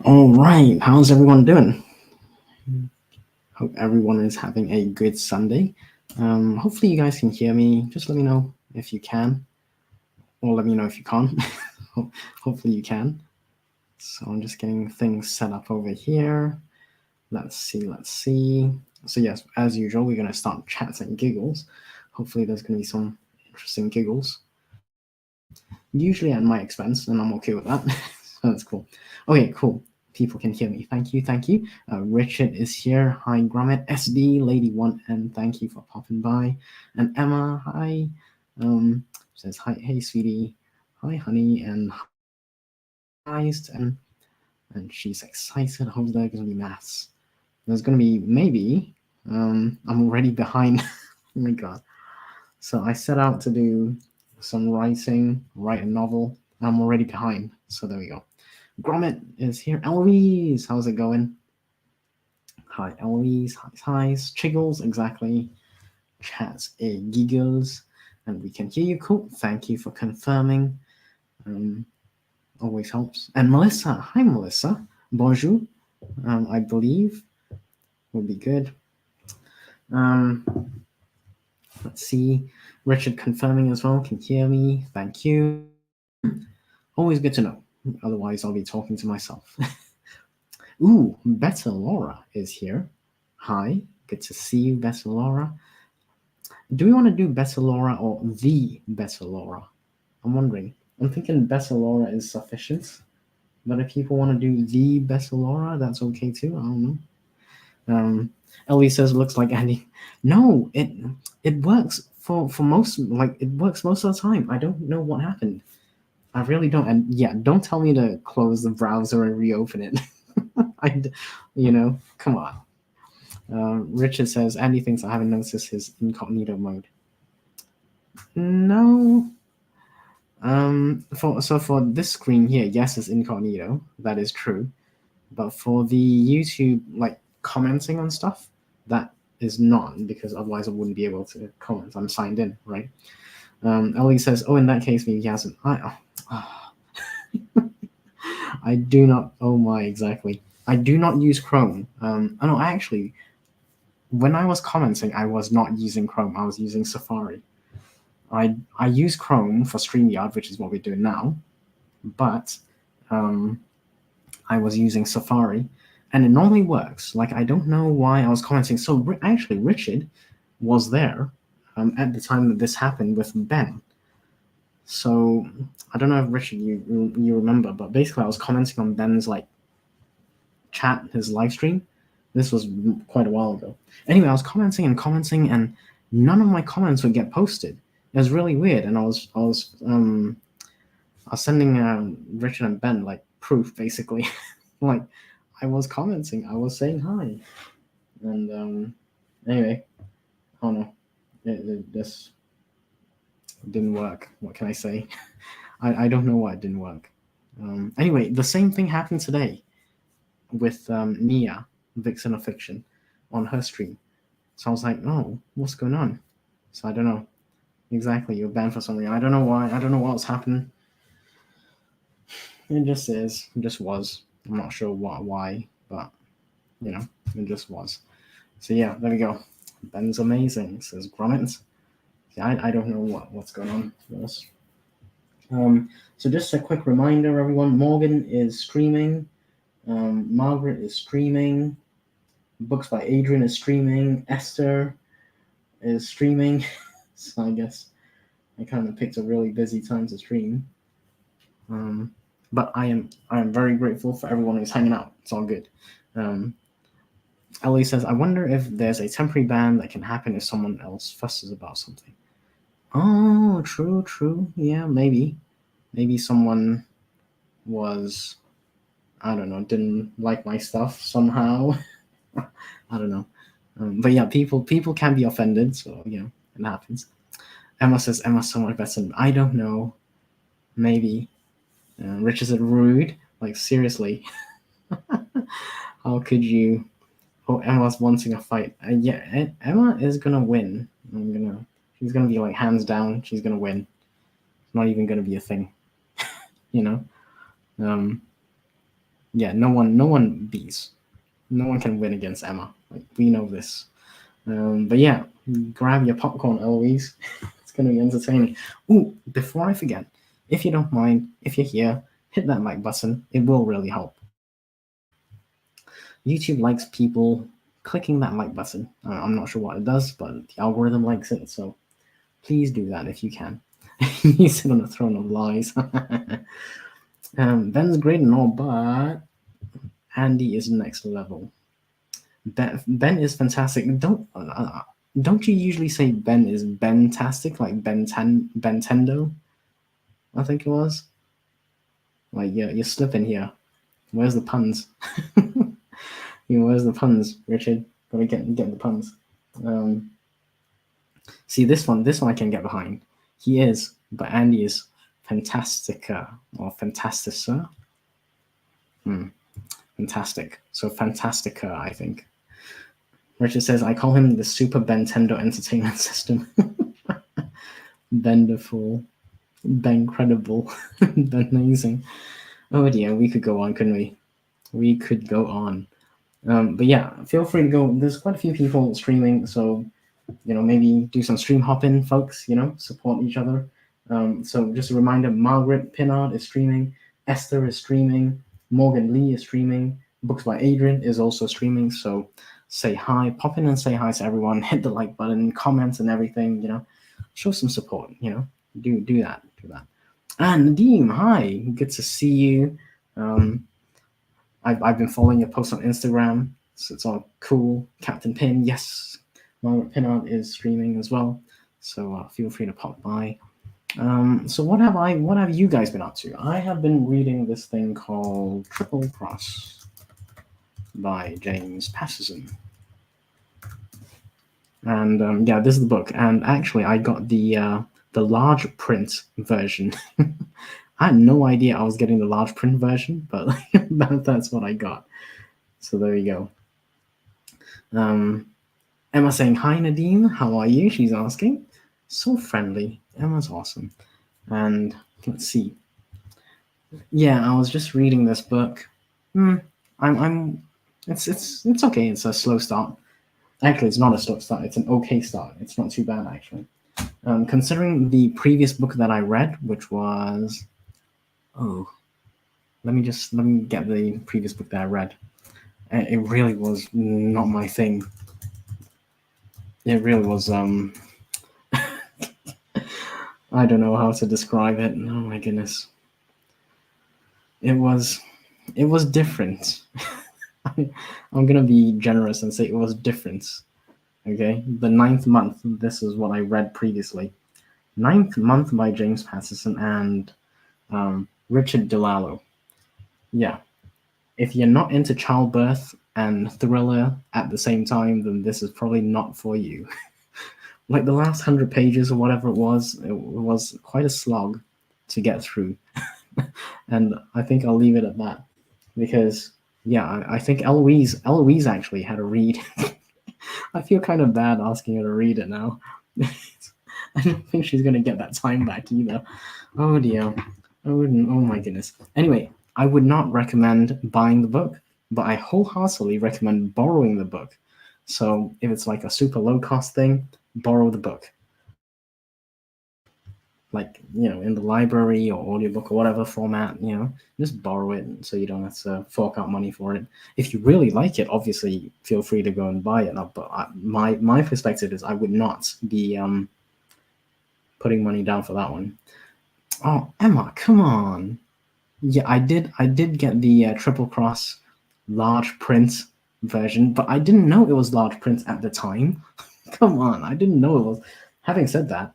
All right, how's everyone doing? Hope everyone is having a good Sunday. Hopefully, you guys can hear me. Just let me know if you can, or let me know if you can't. Hopefully, you can. So, I'm just getting things set up over here. Let's see. So, yes, as usual, we're going to start chats and giggles. Hopefully, there's going to be some interesting giggles. Usually at my expense, and I'm okay with that. So, that's cool. Okay, cool. People can hear me. Thank you, thank you. Richard is here. Hi, Gromit, SD, Lady One, and thank you for popping by. And Emma, hi. Says hi, hey, sweetie, hi, honey, and hi, and she's excited. Hope there's gonna be maths. There's gonna be maybe. I'm already behind. Oh my god. So I set out to do some writing, write a novel. I'm already behind. So there we go. Gromit is here. Eloise, how's it going? Hi, Eloise. Hi. Chiggles, exactly. Chats, giggles. And we can hear you. Cool. Thank you for confirming. Um, Always helps. And Melissa. Hi, Melissa. Bonjour. I believe would be good. Um, let's see. Richard confirming as well. Can hear me. Thank you. Always good to know. Otherwise, I'll be talking to myself. Ooh, Better Laura is here. Hi. Good to see you, Better Laura. Do we want to do Better Laura or the Better Laura? I'm wondering. I'm thinking Better Laura is sufficient, but if people want to do the Better Laura, that's okay too. I don't know. Ellie says looks like Andy. No, it works for most, like it works most of the time. I don't know what happened. I really don't. And yeah, don't tell me to close the browser and reopen it. I, come on. Richard says Andy thinks I haven't noticed his incognito mode. No, for this screen here, yes, it's incognito. That is true. But for the YouTube like commenting on stuff, that is not because otherwise I wouldn't be able to comment. I'm signed in, right? Ellie says, "Oh, in that case, maybe he hasn't." I do not. Oh my, exactly. I do not use Chrome. I know. Actually, when I was commenting, I was not using Chrome. I was using Safari. I use Chrome for StreamYard, which is what we're doing now, but um, I was using Safari, and it normally works. Like I don't know why I was commenting. So actually, Richard was there at the time that this happened with Ben. So I don't know if Richard you remember, but basically I was commenting on Ben's like chat, his live stream. This was quite a while ago. Anyway, I was commenting, and none of my comments would get posted. It was really weird, and I was sending Richard and Ben like proof, basically. Like I was commenting, I was saying hi, and anyway, I don't know. This didn't work. What can I say? I don't know why it didn't work. Anyway, the same thing happened today with Nia, Vixen of Fiction, on her stream. So I was like, oh, what's going on? So I don't know exactly. You're banned for some reason. I don't know why. I don't know what's happened. It just is. It just was. I'm not sure why, but you know, it just was. So yeah, there we go. Ben's amazing, says Gromit. Yeah, I don't know what's going on with this. So just a quick reminder, everyone. Morgan is streaming. Margaret is streaming. Books by Adrian is streaming. Esther is streaming. So I guess I kind of picked a really busy time to stream. But I am very grateful for everyone who's hanging out. It's all good. Um, Ellie says, I wonder if there's a temporary ban that can happen if someone else fusses about something. Oh, true. Yeah, maybe. Maybe someone was, I don't know, didn't like my stuff somehow. I don't know. But yeah, people can be offended, so it happens. Emma says Emma's so much better than I don't know. Maybe. Rich is it rude? Like seriously, how could you? Oh, Emma's wanting a fight. Yeah, Emma is gonna win. She's gonna be like hands down. She's gonna win. It's not even gonna be a thing, you know. Um, Yeah, no one beats. No one can win against Emma. Like, we know this. But yeah, grab your popcorn, Eloise. It's gonna be entertaining. Ooh, before I forget, if you don't mind, if you're here, hit that like button. It will really help. YouTube likes people clicking that like button. I'm not sure what it does, but the algorithm likes it. So please do that if you can. You sit on a throne of lies. Ben's great and all, but Andy is next level. Ben is fantastic. Don't you usually say Ben is Ben-tastic, like Bentendo? I think it was. Like, you're slipping here. Where's the puns? Where's the puns, Richard? Gotta get the puns. See, this one I can get behind. He is, but Andy is Fantastica or Fantastica. Fantastic. So Fantastica, I think. Richard says, I call him the Super Bentendo Entertainment System. Benderful. Bencredible. Amazing. Oh dear, we could go on, couldn't we? We could go on. But yeah, feel free to go. There's quite a few people streaming, so maybe do some stream hopping, folks. Support each other. So just a reminder: Margaret Pinard is streaming, Esther is streaming, Morgan Lee is streaming, Books by Adrian is also streaming. So say hi, pop in and say hi to everyone. Hit the like button, comments and everything. Show some support. Do that. And Nadeem, hi, good to see you. I've been following your posts on Instagram, so it's all cool. Captain Pin, yes, Margaret Pinard is streaming as well, so feel free to pop by. So what have you guys been up to? I have been reading this thing called Triple Cross by James Patterson. And yeah, this is the book. And actually, I got the large print version. I had no idea I was getting the large print version, but that's what I got. So there you go. Emma saying, hi, Nadine. How are you? She's asking. So friendly. Emma's awesome. And let's see. Yeah, I was just reading this book. It's okay. It's a slow start. Actually, it's not a slow start. It's an okay start. It's not too bad, actually. Considering the previous book that I read, which was... let me get the previous book that I read. It really was not my thing. It really was... I don't know how to describe it. Oh my goodness. It was different. I'm gonna be generous and say it was different. Okay, The Ninth Month. This is what I read previously. Ninth Month by James Patterson and Richard DeLallo. Yeah, if you're not into childbirth and thriller at the same time, then this is probably not for you. Like the last 100 pages or whatever it was quite a slog to get through. And I think I'll leave it at that because yeah, I think Eloise actually had a read. I feel kind of bad asking her to read it now. I don't think she's gonna get that time back either. Oh dear. Oh my goodness. Anyway, I would not recommend buying the book, but I wholeheartedly recommend borrowing the book. So if it's like a super low cost thing, borrow the book. Like, in the library or audiobook or whatever format, just borrow it so you don't have to fork out money for it. If you really like it, obviously feel free to go and buy it. But my perspective is I would not be putting money down for that one. Oh, Emma, come on. Yeah, I did get the Triple Cross large print version, but I didn't know it was large print at the time. Come on, I didn't know it was. Having said that,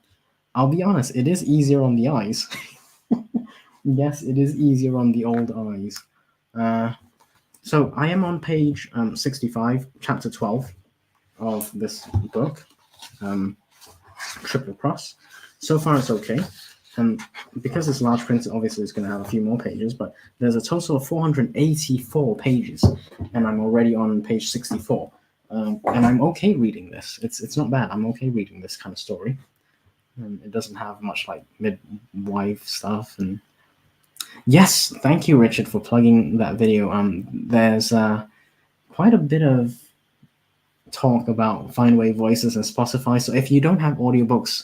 I'll be honest, it is easier on the eyes. Yes, it is easier on the old eyes. So I am on page 65, chapter 12 of this book, Triple Cross. So far, it's okay. And because it's large print, obviously it's going to have a few more pages, but there's a total of 484 pages, and I'm already on page 64. And I'm okay reading this. It's not bad. I'm okay reading this kind of story. It doesn't have much like midwife stuff, and Yes, thank you, Richard, for plugging that video. There's quite a bit of talk about fine wave voices and Spotify. So if you don't have audiobooks,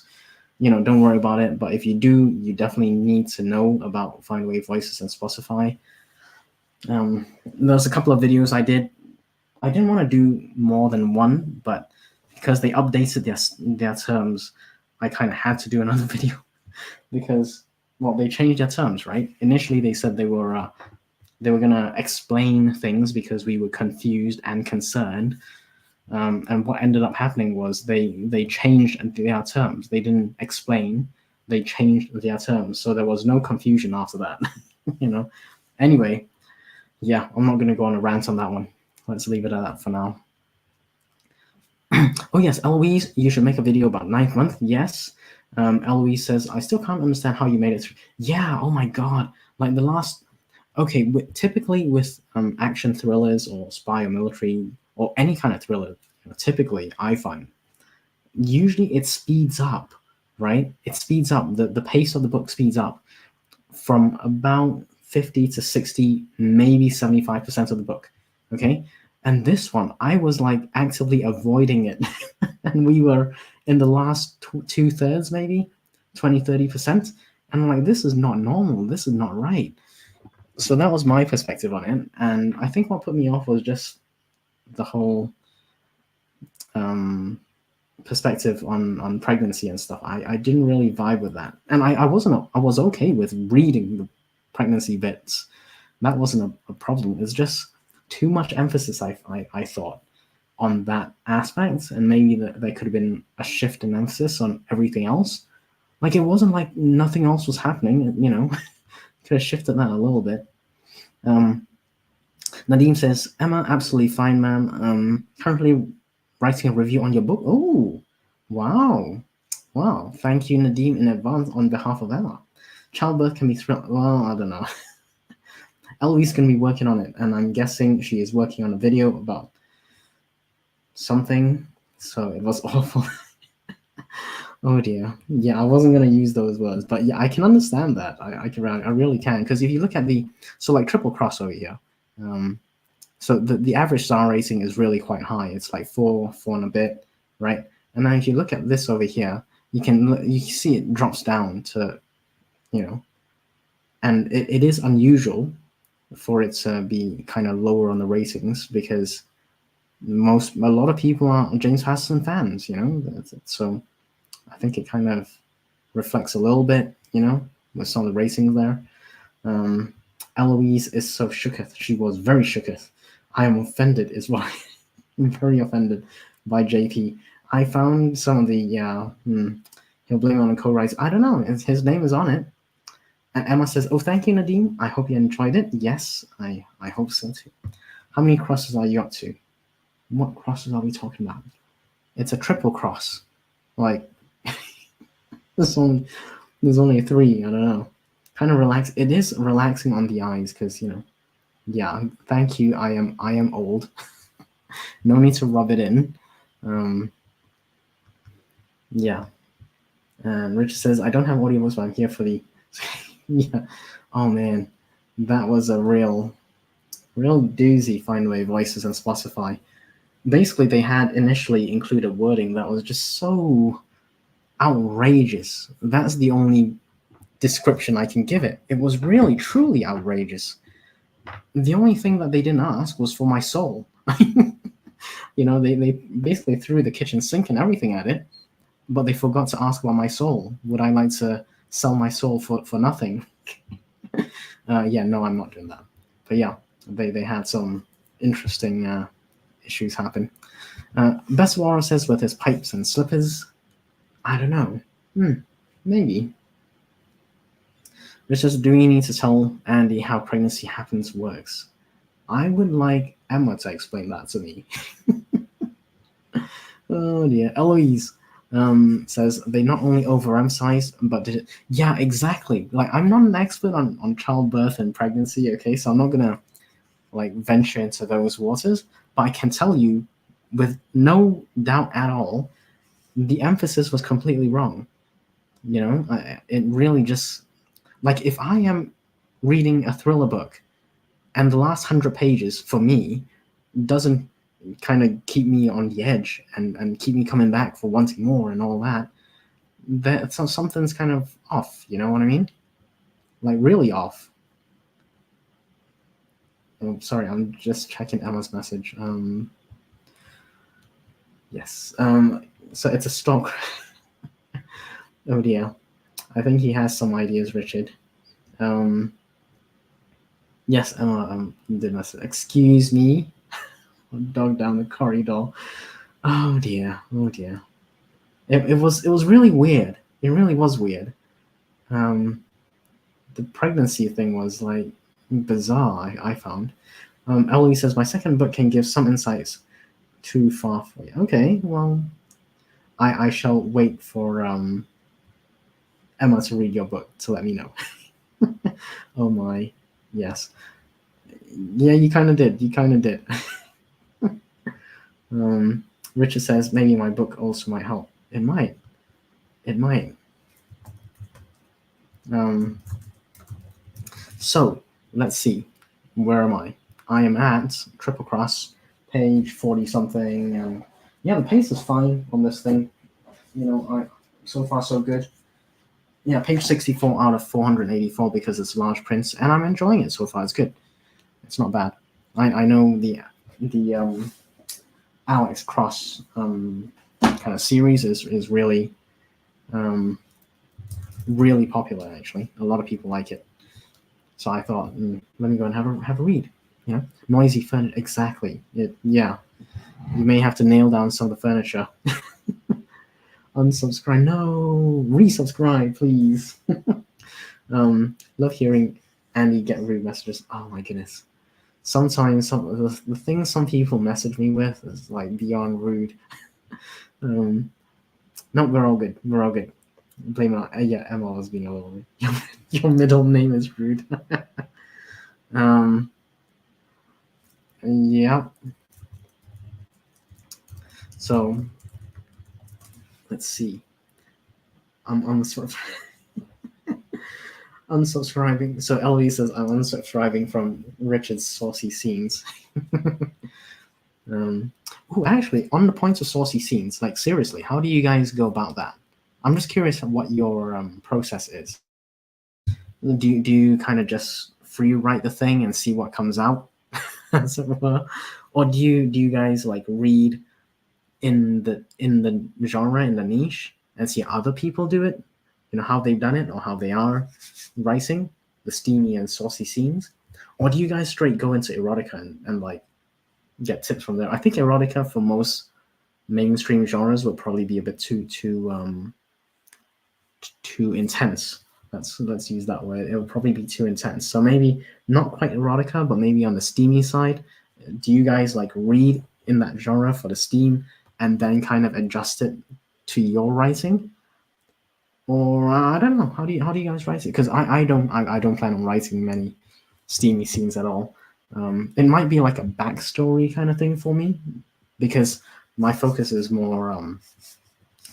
don't worry about it. But if you do, you definitely need to know about fine wave voices and Spotify. There's a couple of videos I did. I didn't want to do more than one, but because they updated their terms, I kind of had to do another video because they changed their terms, right? Initially, they said they were gonna explain things because we were confused and concerned. And what ended up happening was they changed their terms. They didn't explain. They changed their terms, so there was no confusion after that. Anyway, yeah, I'm not going to go on a rant on that one. Let's leave it at that for now. Oh yes, Eloise, you should make a video about 9th month. Yes. Eloise says, I still can't understand how you made it through. Yeah, oh my god. Like the last... Okay, typically with action thrillers or spy or military or any kind of thriller, typically I find usually it speeds up, right? It speeds up. The pace of the book speeds up from about 50 to 60, maybe 75% of the book. Okay. And this one, I was like actively avoiding it. And we were in the last 2/3, maybe 20-30%. And I'm like, this is not normal. This is not right. So that was my perspective on it. And I think what put me off was just the whole perspective on pregnancy and stuff. I didn't really vibe with that. And I was okay with reading the pregnancy bits. That wasn't a problem. It's just too much emphasis, I thought, on that aspect, and maybe that there could have been a shift in emphasis on everything else. Like it wasn't like nothing else was happening, could have shifted that a little bit. Nadim says, Emma, absolutely fine, ma'am. Currently writing a review on your book. Oh, wow. Wow. Thank you, Nadim, in advance on behalf of Emma. Childbirth can be well, I don't know. Eloise can be working on it, and I'm guessing she is working on a video about something. So it was awful. Oh dear. Yeah, I wasn't gonna use those words, but yeah, I can understand that. I really can, because if you look at like triple cross over here, so the average star rating is really quite high. It's like 4 and a bit, right? And then if you look at this over here, you can see it drops down to, and it is unusual for it to be kind of lower on the ratings because a lot of people are James Patterson fans, so I think it kind of reflects a little bit, with some of the ratings there. Eloise is so shooketh. She was very shooketh. I am offended is why. I'm very offended by JP. I found some of the, he'll blame on the co-writes. I don't know. His name is on it. And Emma says, oh, thank you, Nadim. I hope you enjoyed it. Yes, I hope so too. How many crosses are you up to? What crosses are we talking about? It's a triple cross. Like, there's only 3. I don't know. Kind of relax. It is relaxing on the eyes because, yeah, thank you. I am old. No need to rub it in. Yeah. And Richard says, I don't have audiobooks, but I'm here for the... Yeah. Oh, man. That was a real doozy, Find Way Voices and Spotify. Basically, they had initially included wording that was just so outrageous. That's the only description I can give it. It was really, truly outrageous. The only thing that they didn't ask was for my soul. They basically threw the kitchen sink and everything at it, but they forgot to ask about my soul. Would I like to sell my soul for nothing? Yeah, no, I'm not doing that. But yeah, they had some interesting issues happen. Best Warren says with his pipes and slippers. I don't know. Maybe. It's just, do we need to tell Andy how pregnancy happens works? I would like Emma to explain that to me. Oh dear. Eloise says they not only overemphasize, but did it. Yeah, exactly. Like, I'm not an expert on childbirth and pregnancy, okay? So I'm not going to like venture into those waters. But I can tell you with no doubt at all, the emphasis was completely wrong. It really just... Like, if I am reading a thriller book, and the last 100 pages for me doesn't kind of keep me on the edge and keep me coming back for wanting more and all that, so something's kind of off, you know what I mean? Like really off. Oh, sorry, I'm just checking Emma's message. Yes. So it's a stock. Oh dear. I think he has some ideas, Richard. Yes, Emma did message. Excuse me. Dog down the corridor. Oh dear. Oh dear. It was really weird. It really was weird. The pregnancy thing was like bizarre. I found. Ellie says my second book can give some insights. Too far for you. Okay, well, I shall wait for Emma to read your book to let me know. Oh my, yes, yeah, you kind of did. You kind of did. Richard says maybe my book also might help. It might. It might. So let's see. Where am I? I am at Triple Cross, page 40 something. Yeah, the pace is fine on this thing. You know, so far so good. Yeah, page 64 out of 484 because it's large prints, and I'm enjoying it so far. It's good. It's not bad. I know the Alex Cross kind of series is really really popular. Actually, a lot of people like it. So I thought, let me go and have a read. You know, noisy furniture. Exactly. Yeah. You may have to nail down some of the furniture. Unsubscribe. No, resubscribe, please. Love hearing Andy get rude messages. Oh my goodness. Sometimes some of the things some people message me with is like beyond rude. No, we're all good. We're all good. Blame it on yeah, Emma was being a little rude. Your middle name is rude. Yeah. So let's see. I'm sort of unsubscribing. So Ellie says I'm unsubscribing from Richard's saucy scenes. Oh, actually, on the point of saucy scenes, like seriously, how do you guys go about that? I'm just curious what your process is. Do you kind of just free write the thing and see what comes out, as it were, or do you guys like read in the genre, in the niche, and see other people do it, you know, how they've done it or how they are writing the steamy and saucy scenes, or do you guys straight go into erotica and like get tips from there? I think erotica for most mainstream genres would probably be a bit too intense. Let's use that word. It would probably be too intense. So maybe not quite erotica, but maybe on the steamy side. Do you guys like read in that genre for the steam and then kind of adjust it to your writing? Or I don't know. How do you guys write it? Because I don't plan on writing many steamy scenes at all. It might be like a backstory kind of thing for me, because my focus is more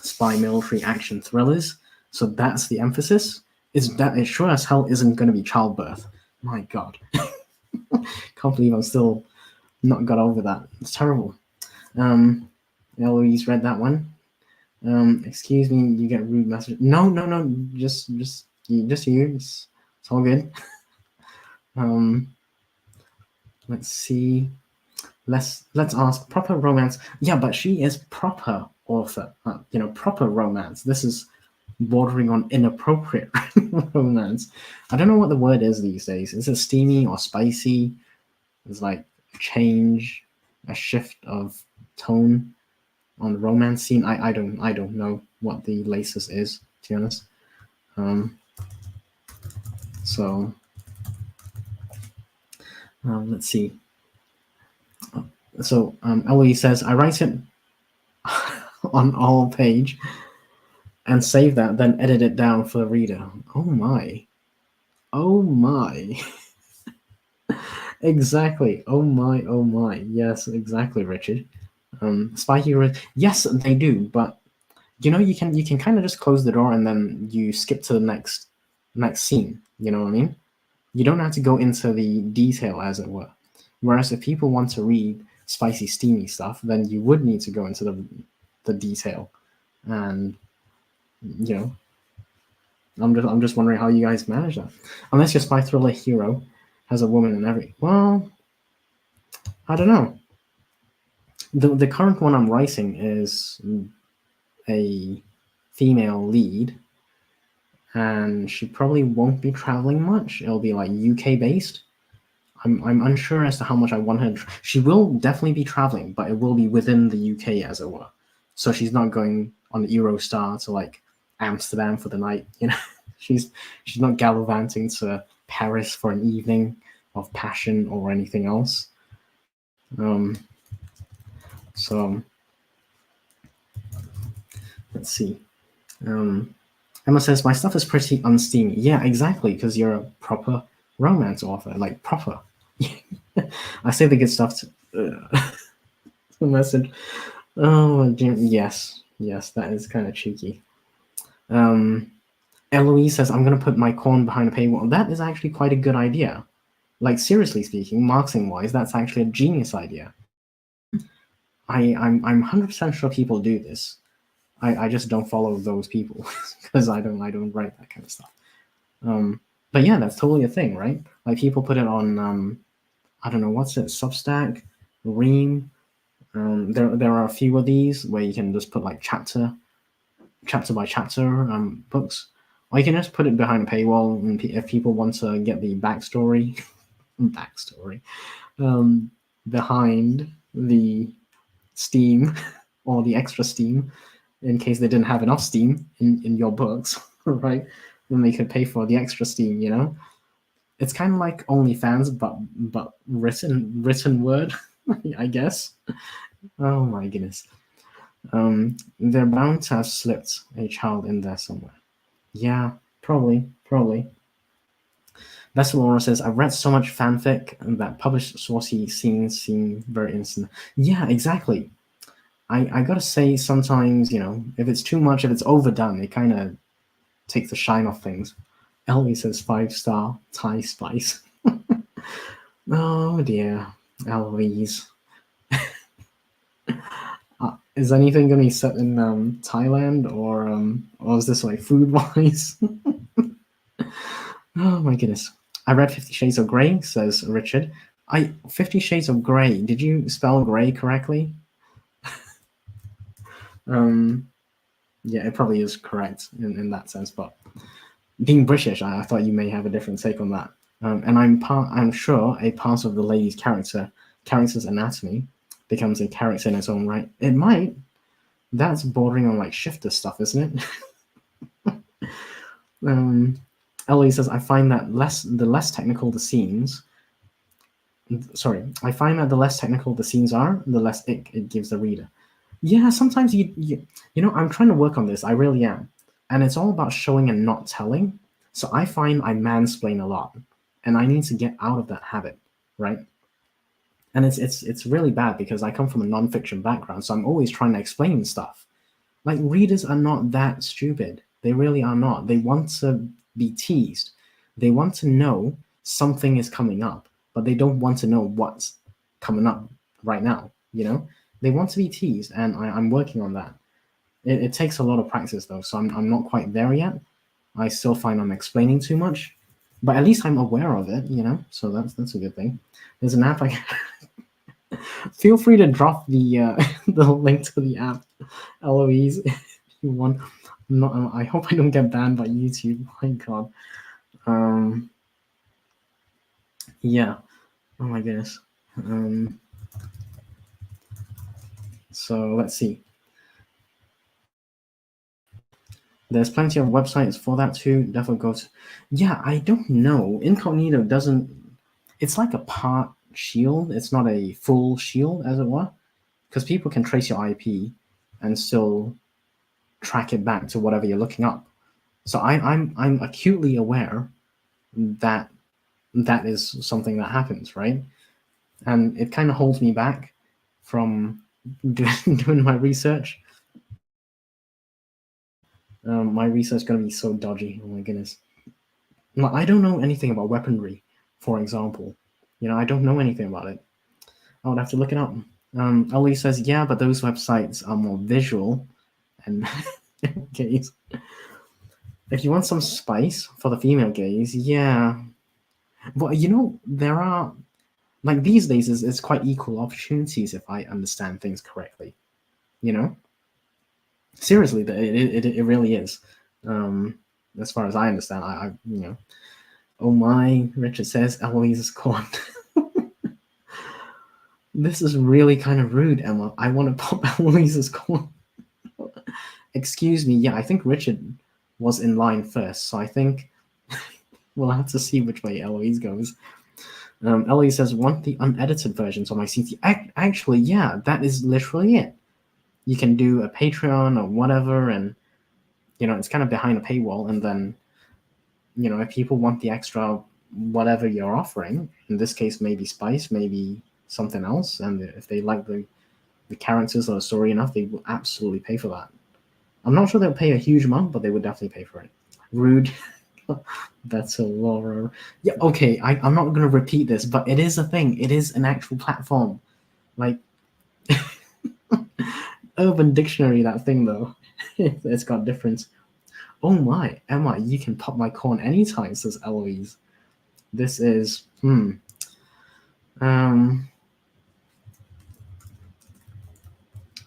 spy military action thrillers. So that's the emphasis. Is that it sure as hell isn't going to be childbirth. My God. Can't believe I'm still not got over that. It's terrible. Eloise read that one. Excuse me, you get rude message. No, just you. It's all good. Let's see. Let's ask proper romance. Yeah, but she is proper author. Proper romance. This is bordering on inappropriate romance. I don't know what the word is these days. Is it steamy or spicy? It's like a shift of tone on the romance scene. I don't know what the latest is, to be honest. So let's see. So Ellie says I write it on all page and save that, then edit it down for the reader. Oh my. Exactly. Oh my. Yes, exactly, Richard. Spy hero. Yes, they do, but you can kind of just close the door and then you skip to the next scene. You know what I mean? You don't have to go into the detail, as it were. Whereas if people want to read spicy, steamy stuff, then you would need to go into the detail. And you know, I'm just wondering how you guys manage that. Unless your spy thriller hero has a woman in every. Well, I don't know. The current one I'm writing is a female lead, and she probably won't be traveling much. It'll be like UK based. I'm unsure as to how much I want her. She will definitely be traveling, but it will be within the UK, as it were. So she's not going on the Eurostar to like Amsterdam for the night. You know, she's she's not gallivanting to Paris for an evening of passion or anything else. Um, so let's see. Um, Emma says my stuff is pretty unsteamy. Yeah, exactly, because you're a proper romance author, like proper. I say the good stuff to the message. Oh, yes, yes, that is kind of cheeky. Eloise says, I'm going to put my corn behind a paywall. That is actually quite a good idea. Like, seriously speaking, marketing-wise, that's actually a genius idea. I'm 100% sure people do this. I just don't follow those people because I don't write that kind of stuff. But yeah, that's totally a thing, right? Like people put it on I don't know what's it, Substack, Ream. There are a few of these where you can just put like chapter by chapter books, or you can just put it behind a paywall. And if people want to get the backstory, behind the Steam or the extra Steam, in case they didn't have enough Steam in your books, right? Then they could pay for the extra Steam. You know, it's kind of like OnlyFans, but written word, I guess. Oh my goodness. They're bound to have slipped a child in there somewhere. Yeah, probably. Best Laura says, I've read so much fanfic that published saucy scenes seem very innocent. Yeah, exactly. I gotta say, sometimes, if it's too much, if it's overdone, it kind of takes the shine off things. Ellie says 5-star Thai spice. Oh dear, Eloise. Is anything going to be set in Thailand, or is this like food wise? Oh my goodness. I read 50 Shades of Grey, says Richard. 50 Shades of Grey. Did you spell grey correctly? Yeah, it probably is correct in that sense, but being British, I thought you may have a different take on that. And I'm sure a part of the lady's character's anatomy becomes a character in its own right. It might. That's bordering on like shifter stuff, isn't it? Ellie says, I find that the less technical the scenes. Sorry, I find that the less technical the scenes are, the less ick it gives the reader. Yeah, sometimes you I'm trying to work on this. I really am, and it's all about showing and not telling. So I find I mansplain a lot, and I need to get out of that habit, right? And it's really bad because I come from a nonfiction background, so I'm always trying to explain stuff. Like readers are not that stupid. They really are not. They want to be teased. They want to know something is coming up, but they don't want to know what's coming up right now. They want to be teased, and I'm working on that. It takes a lot of practice though, so I'm not quite there yet. I still find I'm explaining too much, but at least I'm aware of it. So that's a good thing. There's an app I feel free to drop the the link to the app, Eloise, if you want. I hope I don't get banned by YouTube. My God. Yeah. Oh my goodness. So let's see. There's plenty of websites for that too. Definitely go to. Yeah, I don't know. Incognito doesn't. It's like a part shield. It's not a full shield, as it were, because people can trace your IP and still track it back to whatever you're looking up. So I'm acutely aware that that is something that happens, right? And it kind of holds me back from doing my research. My research is going to be so dodgy. Oh my goodness. Like, I don't know anything about weaponry, for example. I don't know anything about it. I would have to look it up. Ellie says, yeah, but those websites are more visual and gays. If you want some spice for the female gays, yeah. But there are, like, these days it's quite equal opportunities if I understand things correctly. You know? Seriously, it really is. Um, as far as I understand, oh my, Richard says Eloise is corn. This is really kind of rude, Emma. I want to pop Eloise's corn. Excuse me, yeah, I think Richard was in line first, so I think we'll have to see which way Eloise goes. Eloise says, want the unedited versions on my CT. Actually, yeah, that is literally it. You can do a Patreon or whatever, and it's kind of behind a paywall, and then if people want the extra whatever you're offering, in this case maybe spice, maybe something else, and if they like the characters or the story enough, they will absolutely pay for that. I'm not sure they'll pay a huge amount, but they would definitely pay for it. Rude. That's a Laura. Yeah, okay, I'm not going to repeat this, but it is a thing. It is an actual platform. Like, Urban Dictionary, that thing, though. It's got difference. Oh my, Emma, you can pop my corn anytime, says Eloise. This is,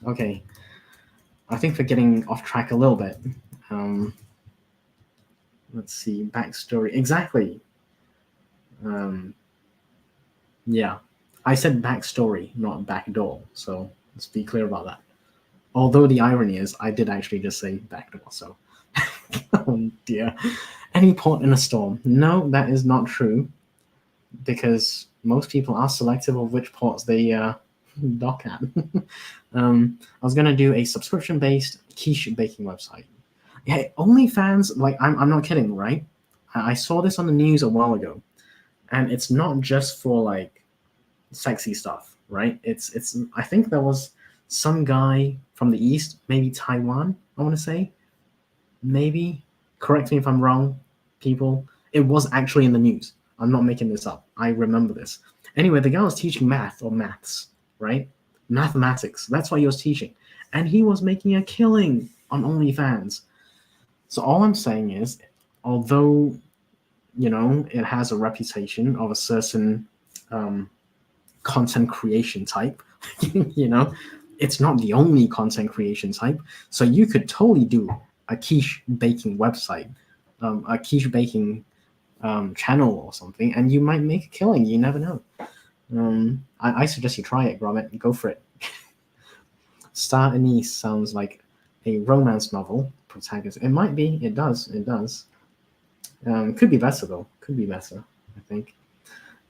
okay. I think we're getting off track a little bit. Let's see, backstory. Exactly. Yeah. I said backstory, not backdoor, so let's be clear about that. Although the irony is, I did actually just say backdoor, so. Oh dear. Any port in a storm? No, that is not true, because most people are selective of which ports they dock at. I was gonna do a subscription-based quiche baking website. Yeah, OnlyFans, like I'm not kidding, right? I saw this on the news a while ago, and it's not just for like sexy stuff, right? It's I think there was some guy from the East, maybe Taiwan, I want to say, maybe. Correct me if I'm wrong, people. It was actually in the news. I'm not making this up. I remember this. Anyway, the guy was teaching math or maths, right? Mathematics. That's what he was teaching. And he was making a killing on OnlyFans. So all I'm saying is, although, it has a reputation of a certain content creation type, it's not the only content creation type. So you could totally do a quiche baking website, a quiche baking channel or something, and you might make a killing. You never know. I suggest you try it, Gromit. Go for it. Star Anise sounds like a romance novel protagonist. It might be. It does. It does. Could be better though. Could be better. I think.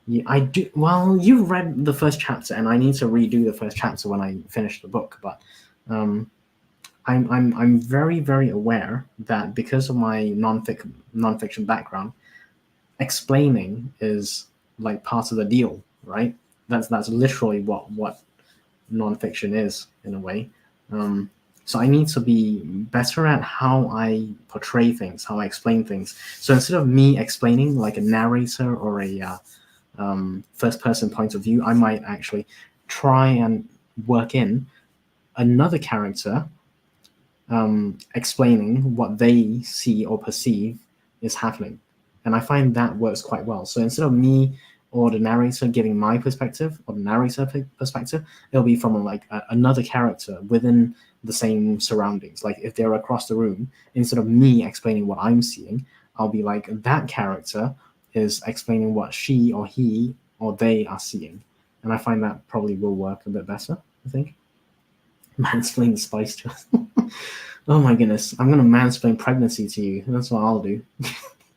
Yeah, I do. Well, you've read the first chapter, and I need to redo the first chapter when I finish the book. But I'm very very aware that because of my nonfiction background, explaining is like part of the deal, right? That's literally what nonfiction is in a way. So I need to be better at how I portray things, how I explain things. So instead of me explaining like a narrator or a first person point of view, I might actually try and work in another character explaining what they see or perceive is happening. And I find that works quite well. So instead of me or the narrator giving my perspective or the narrator perspective, it'll be from like another character within the same surroundings. Like if they're across the room, instead of me explaining what I'm seeing, I'll be like, that character is explaining what she or he or they are seeing. And I find that probably will work a bit better, I think. Mansplain spice to us. Oh my goodness, I'm gonna mansplain pregnancy to you. That's what I'll do.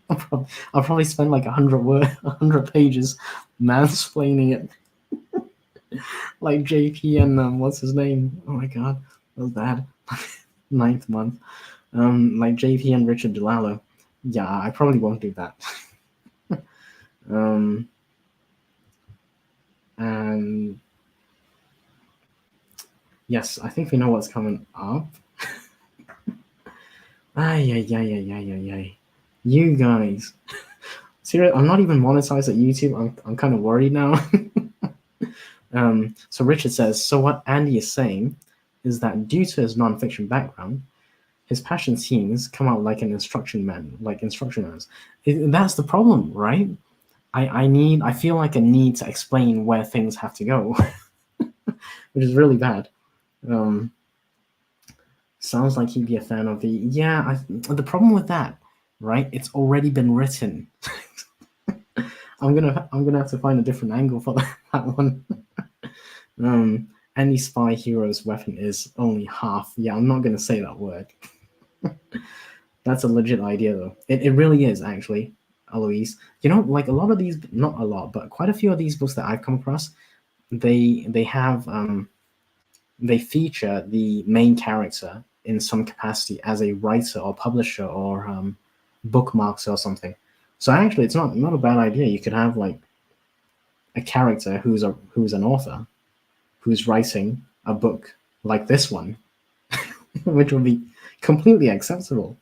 I'll probably spend like 100 pages mansplaining it, like JP and what's his name? Oh my god, that was bad. Ninth month, like JP and Richard Delalo. Yeah, I probably won't do that. And yes, I think we know what's coming up. Ay. You guys. Seriously, I'm not even monetized at YouTube. I'm kind of worried now. So Richard says, so what Andy is saying is that due to his non-fiction background, his passion scenes come out like instruction manuals. That's the problem, right? I feel like a need to explain where things have to go, which is really bad. Sounds like he'd be a fan of the. Yeah, the problem with that, right? It's already been written. I'm gonna have to find a different angle for that one. Any spy hero's weapon is only half. Yeah, I'm not gonna say that word. That's a legit idea though. It really is actually, Eloise. You know, like a lot of these, not a lot, but quite a few of these books that I've come across, they have they feature the main character in some capacity as a writer or publisher or bookmarks or something. So actually, it's not a bad idea. You could have like a character who's an author who's writing a book like this one, which would be completely acceptable.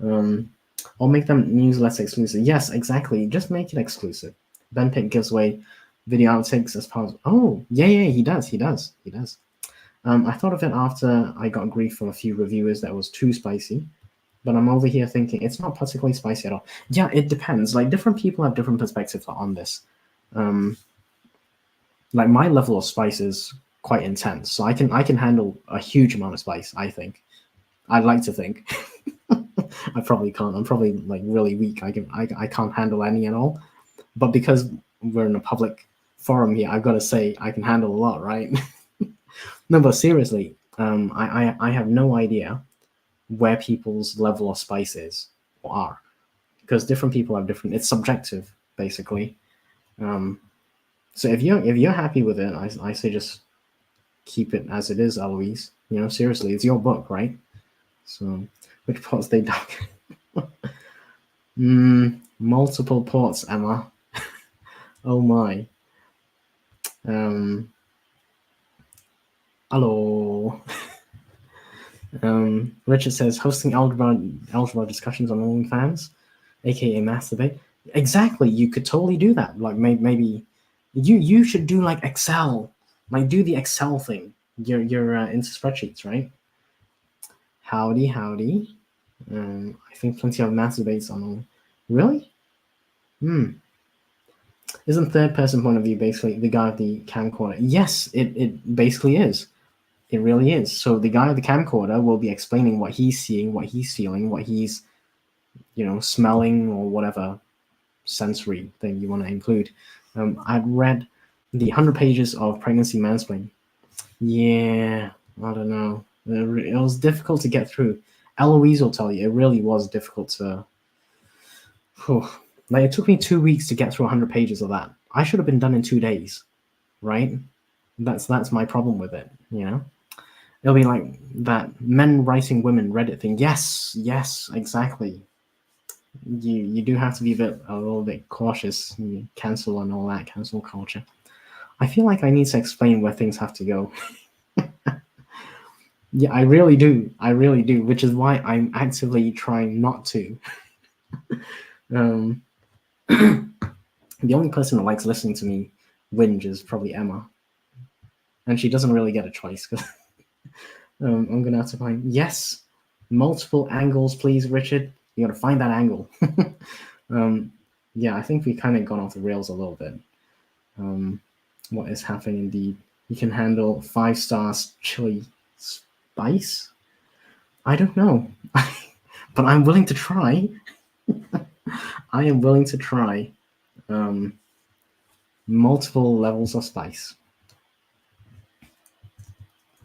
Or make them newsletter exclusive. Yes, exactly. Just make it exclusive. Ben Pitt gives away video outtakes as part of. Oh, yeah, he does. I thought of it after I got grief from a few reviewers that was too spicy, but I'm over here thinking it's not particularly spicy at all. Yeah, it depends. Like different people have different perspectives on this. Like my level of spice is quite intense, so I can handle a huge amount of spice. I think. I'd like to think. I probably can't. I'm probably like really weak. I can't handle any at all. But because we're in a public forum here, I've got to say I can handle a lot, right? No, but seriously, I have no idea where people's level of spice is or are, because different people have different. It's subjective, basically. So if you're happy with it, I say just keep it as it is, Eloise. You know, seriously, it's your book, right? So which ports they dug? Multiple ports, Emma. Oh my. Hello. Richard says hosting algebra discussions on OnlyFans, aka masturbate. Exactly, you could totally do that. Like maybe you should do like Excel, like do the Excel thing. You're into spreadsheets, right? Howdy. I think plenty of masturbates on all. Really? Isn't third person point of view basically the guy with the camcorder? Yes, it basically is. It really is. So the guy with the camcorder will be explaining what he's seeing, what he's feeling, what he's, smelling or whatever sensory thing you want to include. I'd read the 100 pages of Pregnancy Mansplaining. Yeah, I don't know. It was difficult to get through. Eloise will tell you, it really was difficult to. Like, it took me 2 weeks to get through 100 pages of that. I should have been done in 2 days, right? That's my problem with it, It'll be like that men writing women Reddit thing. Yes, exactly. You do have to be a little bit cautious. Cancel and all that, cancel culture. I feel like I need to explain where things have to go. Yeah, I really do, which is why I'm actively trying not to. The only person who likes listening to me whinge is probably Emma, and she doesn't really get a choice because I'm gonna have to find multiple angles, please, Richard. You gotta find that angle. Yeah, I think we kind of gone off the rails a little bit. What is happening indeed? You can handle 5 stars chili spice? I don't know, but I'm willing to try. I am willing to try. Multiple levels of spice.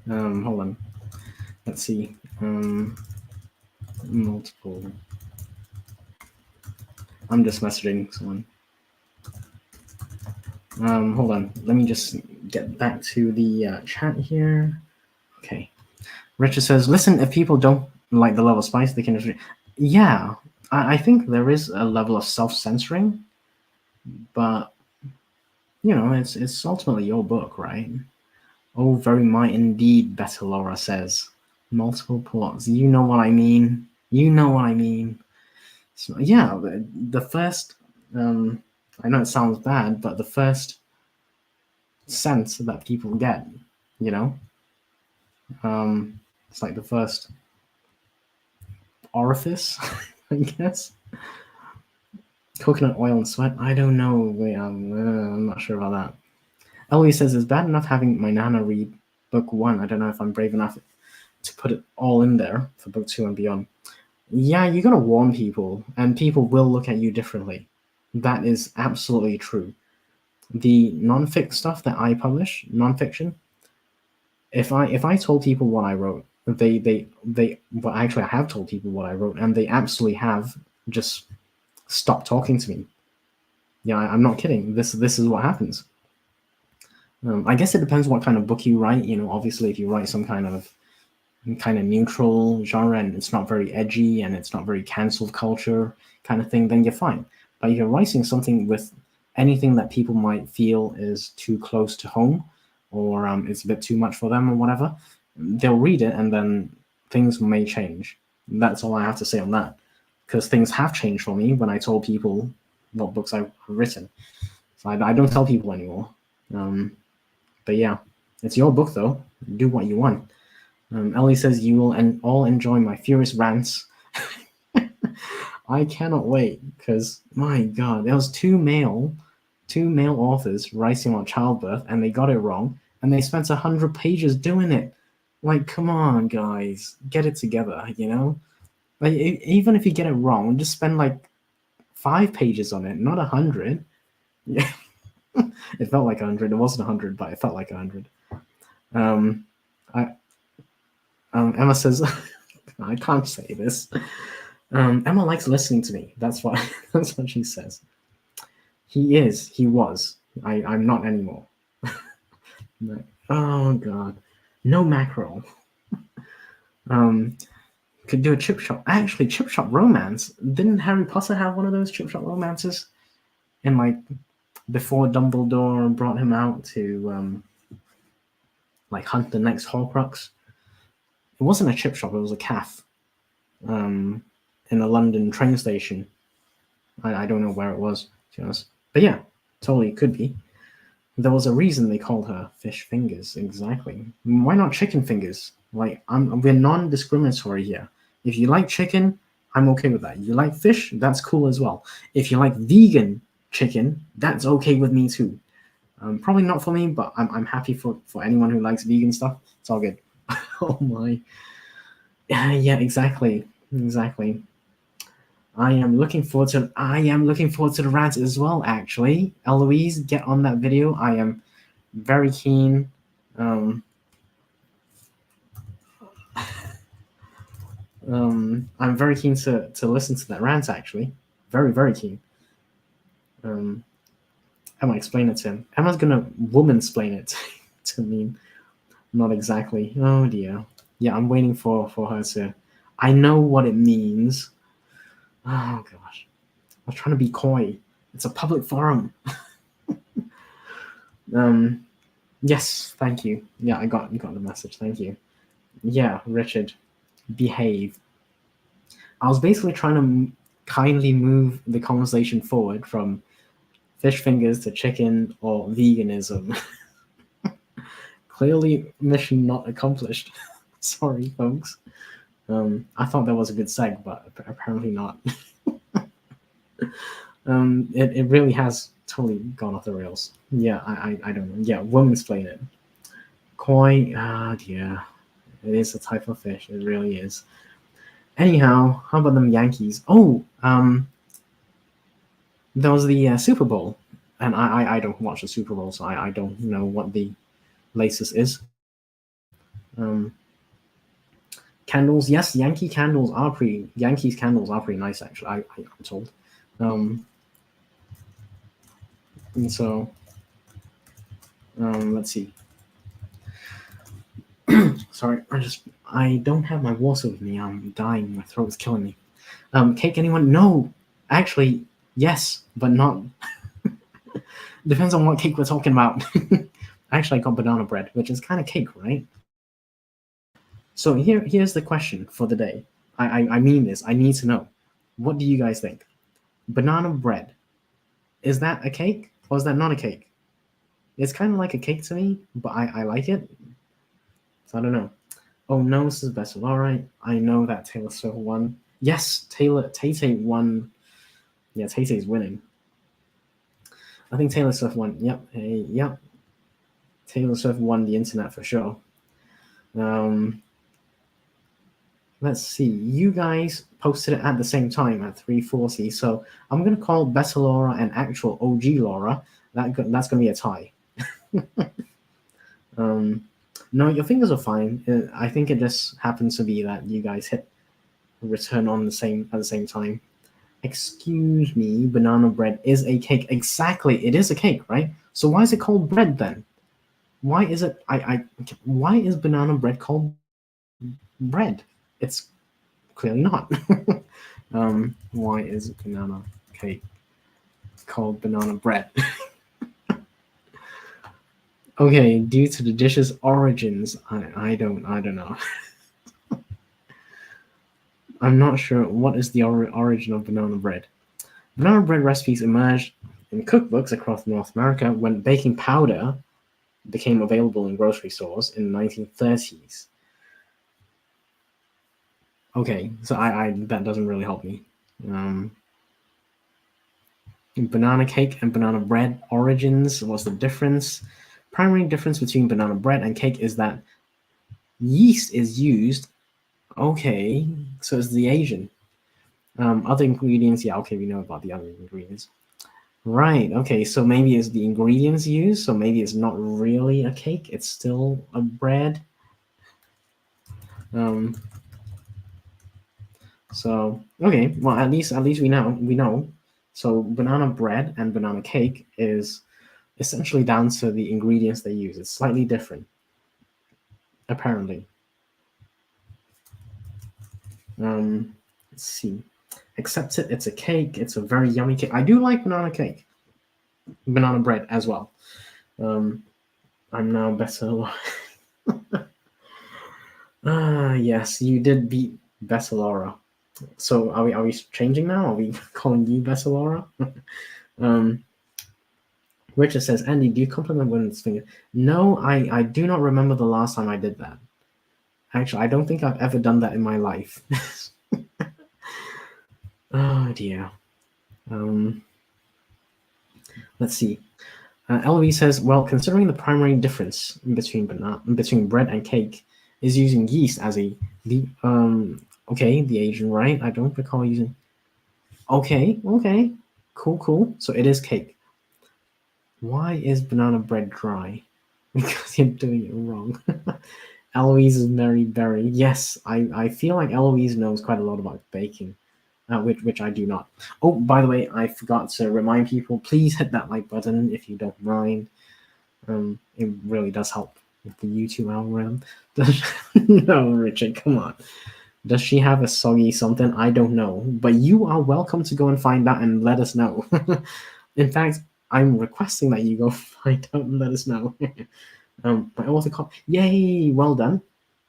Hold on. Let's see. Multiple. I'm just messaging someone. Hold on. Let me just get back to the chat here. Okay. Richard says, listen, if people don't like the level of spice, they can just. Yeah, I think there is a level of self-censoring, but it's ultimately your book, right? Oh, very might indeed, Better Laura says. Multiple ports. You know what I mean. So, yeah, the first I know it sounds bad, but the first sense that people get, you know, it's like the first orifice, I guess. Coconut oil and sweat. I don't know. Wait, I'm not sure about that. Ellie says it's bad enough having my nana read book one. I don't know if I'm brave enough to put it all in there for book two and beyond. Yeah, you gotta warn people, and people will look at you differently. That is absolutely true. The non-fic stuff that I publish, non-fiction, if I told people what I wrote, they well, actually I have told people what I wrote, and they absolutely have just stopped talking to me. Yeah, I'm not kidding. This is what happens. I guess it depends what kind of book you write. You know, obviously, if you write some kind of neutral genre and it's not very edgy and it's not very cancel culture kind of thing, then you're fine. But if you're writing something with anything that people might feel is too close to home or it's a bit too much for them or whatever, they'll read it and then things may change. That's all I have to say on that. Because things have changed for me when I told people what books I've written. So I don't tell people anymore. But yeah, it's your book though. Do what you want. Ellie says you will all enjoy my furious rants. I cannot wait because my god, there was two male authors writing on childbirth and they got it wrong and they spent 100 pages doing it. Like, come on, guys, get it together. You know, like even if you get it wrong, just spend like 5 pages on it, not 100. Yeah, it felt like 100. It wasn't 100, but it felt like 100. I Emma says, I can't say this. Emma likes listening to me. That's what that's what she says. He is. He was. I'm not anymore. No. Oh god. No mackerel. Could do a chip shop. Actually, chip shop romance. Didn't Harry Potter have one of those chip shop romances? In like before Dumbledore brought him out to like hunt the next Horcrux. It wasn't a chip shop. It was a cafe. In a London train station. I don't know where it was, to be honest. But yeah, totally could be. There was a reason they called her fish fingers, exactly. Why not chicken fingers? Like, we're non-discriminatory here. If you like chicken, I'm okay with that. You like fish, that's cool as well. If you like vegan chicken, that's okay with me too. Probably not for me, but I'm happy for anyone who likes vegan stuff. It's all good. Oh my. Yeah, exactly. I am looking forward to the rant as well, actually. Eloise, get on that video. I am very keen. I'm very keen to listen to that rant, actually. Very, very keen. Emma, explain it to him. Emma's gonna woman-splain it to me. Not exactly. Oh dear. Yeah, I'm waiting for her to. I know what it means. Oh gosh. I was trying to be coy. It's a public forum. Yes, thank you. Yeah, I got the message. Thank you. Yeah, Richard, behave. I was basically trying to kindly move the conversation forward from fish fingers to chicken or veganism. Clearly, mission not accomplished. Sorry, folks. I thought that was a good seg, but apparently not. It really has totally gone off the rails. Yeah, I don't know. Yeah, woman-splain it. Koi, dear. It is a type of fish. It really is. Anyhow, how about them Yankees? Oh, there was the Super Bowl, and I don't watch the Super Bowl, so I don't know what the latest is. Candles, yes, Yankees candles are pretty nice actually. I'm told. And so, let's see. Sorry, I don't have my water with me. I'm dying. My throat is killing me. Cake, anyone? No, actually, yes, but not. Depends on what cake we're talking about. Actually, I got banana bread, which is kind of cake, right? So here's the question for the day. I mean this. I need to know. What do you guys think? Banana bread Is that a cake or is that not a cake? It's kind of like a cake to me, but I like it. So I don't know. Oh no, this is best. All right, I know that Taylor Swift won. Yes, Tay won. Yeah, Tay-Tay's winning. I think Taylor Swift won. Yep. Hey, yep. Taylor Swift won the internet for sure. Um, let's see. You guys posted it at the same time at 3:40. So I'm gonna call Beta Laura and actual OG Laura. That's gonna be a tie. No, your fingers are fine. I think it just happens to be that you guys hit return on the same at the same time. Excuse me, banana bread is a cake. Exactly, it is a cake, right? So why is it called bread then? Why is it? Why is banana bread called bread? It's clearly not. Why is banana cake called banana bread? Okay, due to the dish's origins, I don't know. I'm not sure what is the origin of banana bread. Banana bread recipes emerged in cookbooks across North America when baking powder became available in grocery stores in the 1930s. Okay, so I that doesn't really help me. Banana cake and banana bread origins. What's the difference? Primary difference between banana bread and cake is that yeast is used. Okay, so it's the Asian. Other ingredients, yeah, okay, we know about the other ingredients. Right, okay, so maybe it's the ingredients used, so maybe it's not really a cake, it's still a bread. So okay, well at least we know. So banana bread and banana cake is essentially down to the ingredients they use. It's slightly different, apparently. Let's see. Accept it. It's a cake. It's a very yummy cake. I do like banana cake, banana bread as well. I'm now better. Yes, you did beat Bessalora. So are we changing now? Are we calling you Bessalora? Richard says, Andy, do you compliment women's finger? No, I do not remember the last time I did that. Actually, I don't think I've ever done that in my life. Oh dear. Let's see. LV says, well, considering the primary difference between bread and cake is using yeast as okay, the Asian, right? I don't recall using. Okay, cool. So it is cake. Why is banana bread dry? Because you're doing it wrong. Eloise is Mary Berry. Yes, I feel like Eloise knows quite a lot about baking, which I do not. Oh, by the way, I forgot to remind people, please hit that like button if you don't mind. It really does help with the YouTube algorithm. No, Richard, come on. Does she have a soggy something? I don't know. But you are welcome to go and find out and let us know. In fact, I'm requesting that you go find out and let us know. My author yay, well done.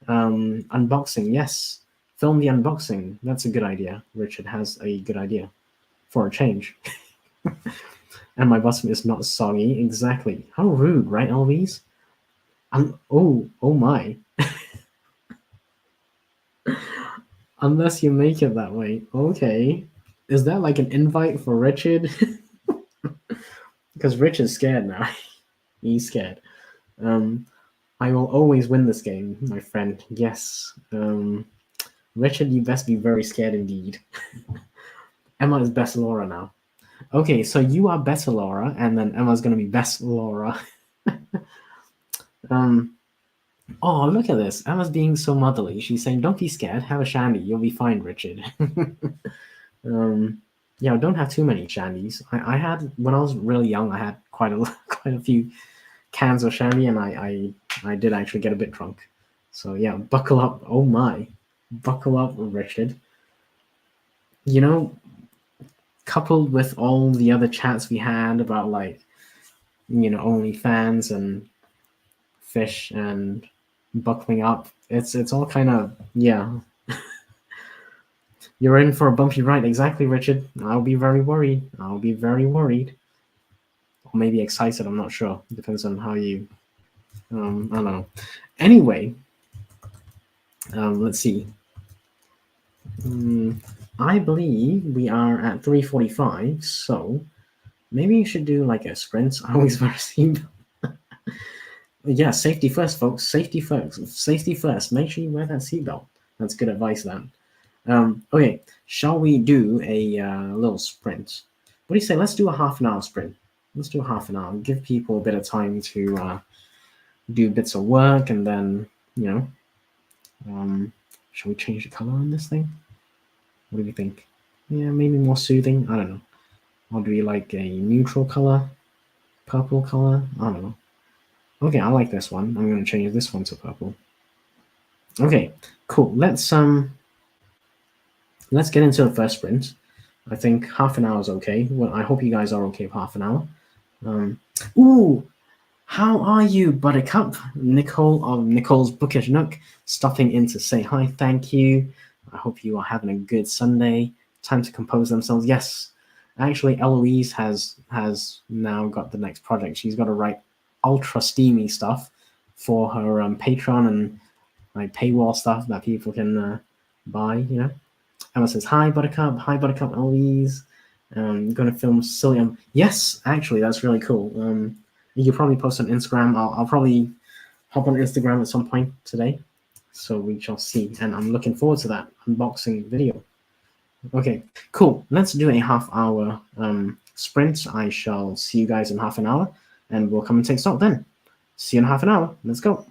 Unboxing, yes. Film the unboxing. That's a good idea. Richard has a good idea for a change. And my bottom is not soggy. Exactly. How rude, right, Elvis? Oh my. Unless you make it that way. Okay. Is that like an invite for Richard? Because Richard's scared now. He's scared. I will always win this game, my friend. Yes. Richard, you best be very scared indeed. Emma is best Laura now. Okay, so you are better Laura, and then Emma's gonna be best Laura. Oh, look at this. Emma's being so motherly. She's saying, "Don't be scared. Have a shandy. You'll be fine, Richard." Yeah, don't have too many shandies. I had when I was really young. I had quite a few cans of shandy, and I did actually get a bit drunk. So yeah, buckle up. Oh my, buckle up, Richard. You know, coupled with all the other chats we had about like, OnlyFans and fish and buckling up, it's all kind of yeah. You're in for a bumpy ride, exactly, Richard. I'll be very worried. or maybe excited. I'm not sure. It depends on how you. I don't know. Anyway, let's see. I believe we are at 3:45, so maybe you should do like a sprint. I always wear a seatbelt. Yeah, safety first, folks. Safety first. Safety first. Make sure you wear that seatbelt. That's good advice then. Okay, shall we do a little sprint? What do you say? Let's do a half an hour sprint. Let's do a half an hour. Give people a bit of time to do bits of work, and then you know, shall we change the color on this thing? What do you think? Yeah, maybe more soothing. I don't know. Or do we like a neutral color, purple color? I don't know. Okay, I like this one. I'm gonna change this one to purple. Okay, cool. Let's get into the first sprint. I think half an hour is okay. Well, I hope you guys are okay with half an hour. Ooh, how are you, Buttercup? Nicole of Nicole's Bookish Nook, stopping in to say hi. Thank you. I hope you are having a good Sunday. Time to compose themselves. Yes, actually, Eloise has now got the next project. She's got to write ultra steamy stuff for her Patreon and like paywall stuff that people can buy. You know. Emma says, "Hi, Buttercup. Hi, Buttercup, Eloise. Going to film silly. Yes, actually, that's really cool. You can probably post on Instagram. I'll probably hop on Instagram at some point today, so we shall see. And I'm looking forward to that unboxing video. Okay, cool. Let's do a half-hour sprint. I shall see you guys in half an hour, and we'll come and take stock then. See you in half an hour. Let's go."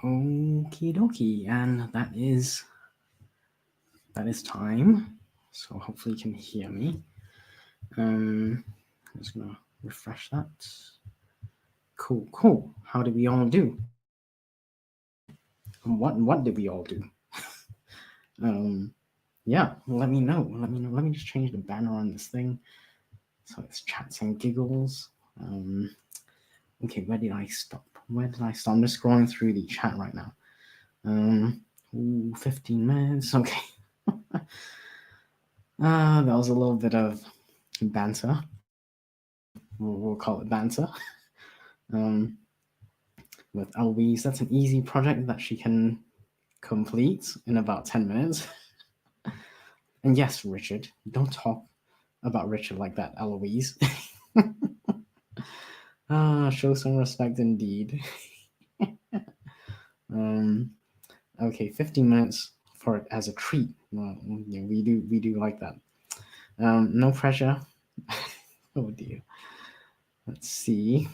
Okie dokie, and that is time. So hopefully you can hear me. I'm just gonna refresh that. Cool. How did we all do? What did we all do? Yeah, let me know. Let me just change the banner on this thing. So it's chats and giggles. Okay, where did I stop? I'm just scrolling through the chat right now. 15 minutes. Okay. That was a little bit of banter. We'll call it banter. With Eloise, that's an easy project that she can complete in about 10 minutes. And yes, Richard, don't talk about Richard like that, Eloise. Show some respect indeed. Okay, 15 minutes for it as a treat. Well, yeah, we do like that. No pressure. Oh dear. Let's see.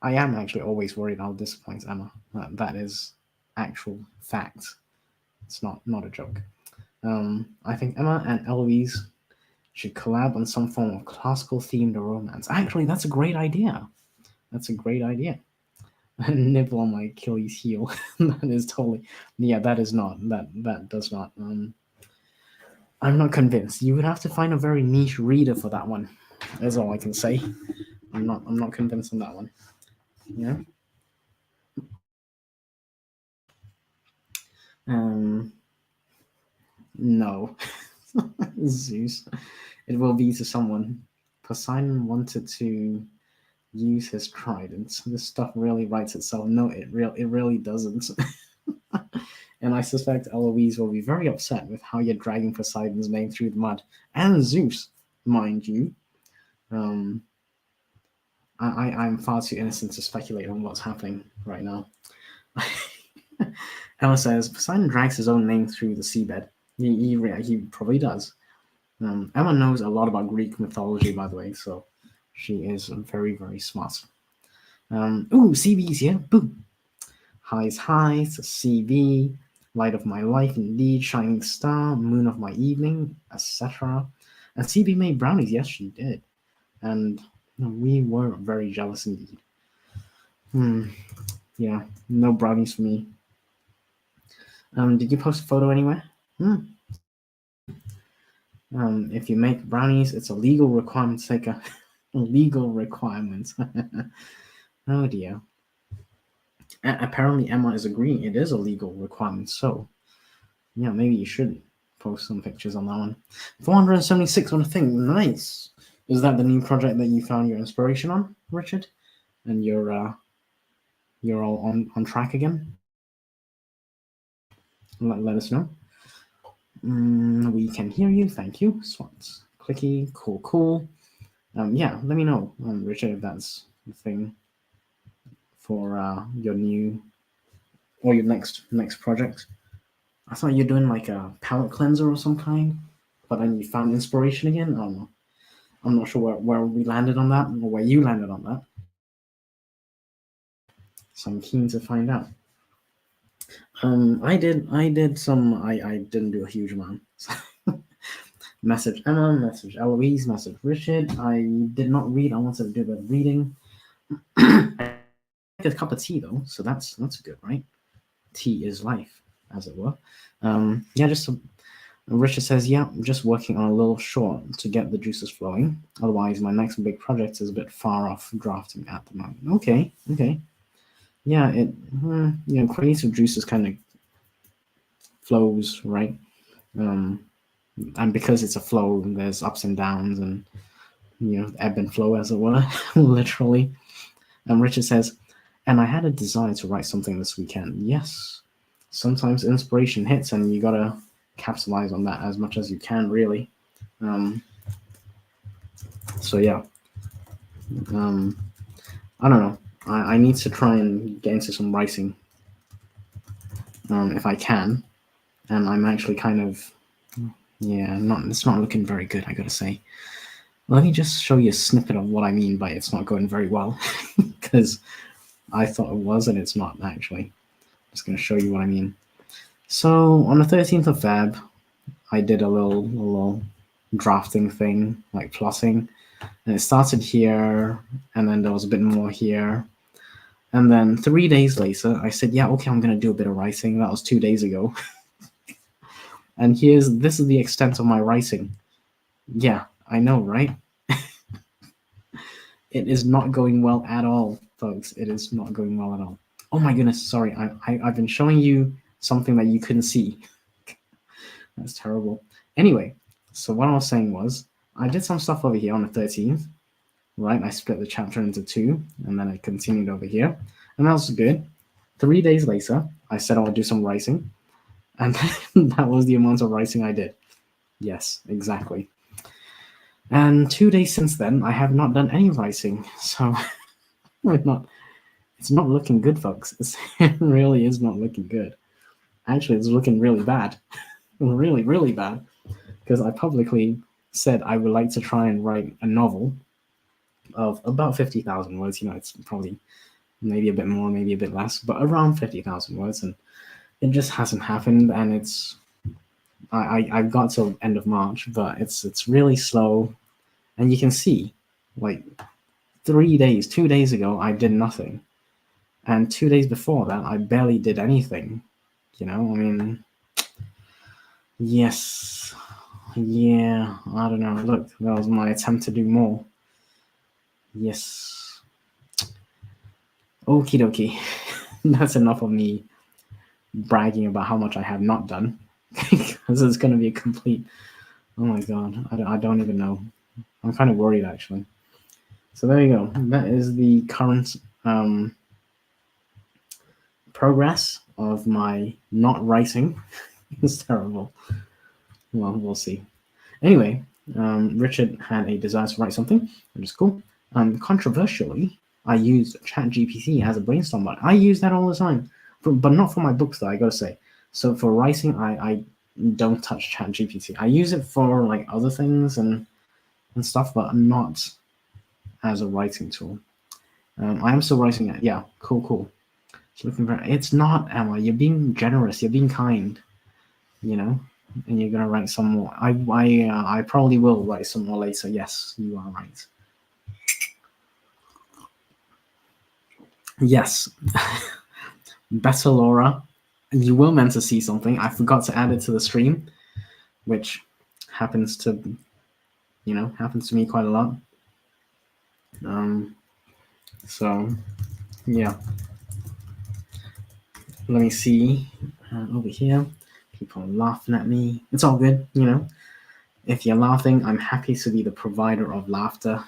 I am actually always worried I'll disappoint Emma. That is actual fact. It's not a joke. I think Emma and Eloise should collab on some form of classical themed romance. Actually, that's a great idea. Nibble on my Achilles heel. That is totally. Yeah, that is not. That does not. I'm not convinced. You would have to find a very niche reader for that one. That's all I can say. I'm not convinced on that one. Yeah. No. Zeus. It will be to someone. Poseidon wanted to use his trident. This stuff really writes itself. No, it really doesn't. And I suspect Eloise will be very upset with how you're dragging Poseidon's name through the mud. And Zeus, mind you. I'm far too innocent to speculate on what's happening right now. Emma says Poseidon drags his own name through the seabed. He probably does. Emma knows a lot about Greek mythology, by the way, so she is very, very smart. CB's here. Boom. Highs, CB, light of my life, indeed, shining star, moon of my evening, etc. And CB made brownies. Yes, she did. And we were very jealous indeed. Yeah, no brownies for me. Did you post a photo anywhere? If you make brownies, it's a legal requirement, Seika. Legal requirements. Oh dear. Apparently Emma is agreeing it is a legal requirement, so yeah, maybe you should post some pictures on that one. 476 on a thing. Nice. Is that the new project that you found your inspiration on, Richard? And you're all on track again? Let us know. We can hear you. Thank you. Swats. Clicky. Cool. Yeah, let me know, Richard, if that's the thing for your new or your next project. I thought you're doing like a palette cleanser or some kind, but then you found inspiration again. I don't know. I'm not sure where we landed on that or where you landed on that. So I'm keen to find out. I did some. I didn't do a huge amount. Message Emma, message Eloise, message Richard. I did not read. I wanted to do a bit of reading. I like a cup of tea though, so that's good, right? Tea is life, as it were. Richard says, yeah, I'm just working on a little short to get the juices flowing. Otherwise, my next big project is a bit far off drafting at the moment. Okay. Yeah, creative juices kind of flows, right? And because it's a flow, there's ups and downs and, ebb and flow, as it were, literally. And Richard says, and I had a desire to write something this weekend. Yes, sometimes inspiration hits and you gotta capitalize on that as much as you can, really. So yeah, I don't know. I need to try and get into some writing if I can, and I'm actually kind of it's not looking very good, I gotta say. Let me just show you a snippet of what I mean by it's not going very well, because I thought it was and it's not actually. just going to show you what I mean. So on the 13th of Feb, I did a little drafting thing, like plotting, and it started here, and then there was a bit more here. And then 3 days later, I said, yeah, okay, I'm going to do a bit of writing. That was 2 days ago. And this is the extent of my writing. Yeah, I know, right? It is not going well at all, folks. It is not going well at all. Oh my goodness, sorry. I've been showing you something that you couldn't see. That's terrible. Anyway, so what I was saying was, I did some stuff over here on the 13th, right? I split the chapter into 2, and then I continued over here, and that was good. 3 days later, I said I would do some writing, and that was the amount of writing I did. Yes, exactly. And 2 days since then, I have not done any writing, so it's not looking good, folks. It really is not looking good. Actually, it's looking really bad. Really, really bad. Because I publicly said I would like to try and write a novel of about 50,000 words. It's probably maybe a bit more, maybe a bit less, but around 50,000 words. And it just hasn't happened. And I've got till end of March, but it's really slow. And you can see, like 2 days ago, I did nothing. And 2 days before that, I barely did anything. I mean, yes. Yeah, I don't know. Look, that was my attempt to do more. Yes. Okie dokie. That's enough of me bragging about how much I have not done. Because it's going to be a complete... Oh my god, I don't even know. I'm kind of worried, actually. So there you go. That is the current progress of my not writing. It's terrible. Well, we'll see. Anyway, Richard had a desire to write something, which is cool. Controversially, I used ChatGPT as a brainstorm bot. I use that all the time, but not for my books, though, I gotta say. So for writing, I don't touch ChatGPT. I use it for like other things and stuff, but not as a writing tool. I am still writing it. Yeah, cool. It's not, Emma. You're being generous. You're being kind. And you're gonna write some more. I probably will write some more later. Yes, you are right. Yes. Better Laura, you were meant to see something. I forgot to add it to the stream, which happens to me quite a lot. So yeah. Let me see over here. People are laughing at me. It's all good, If you're laughing, I'm happy to be the provider of laughter.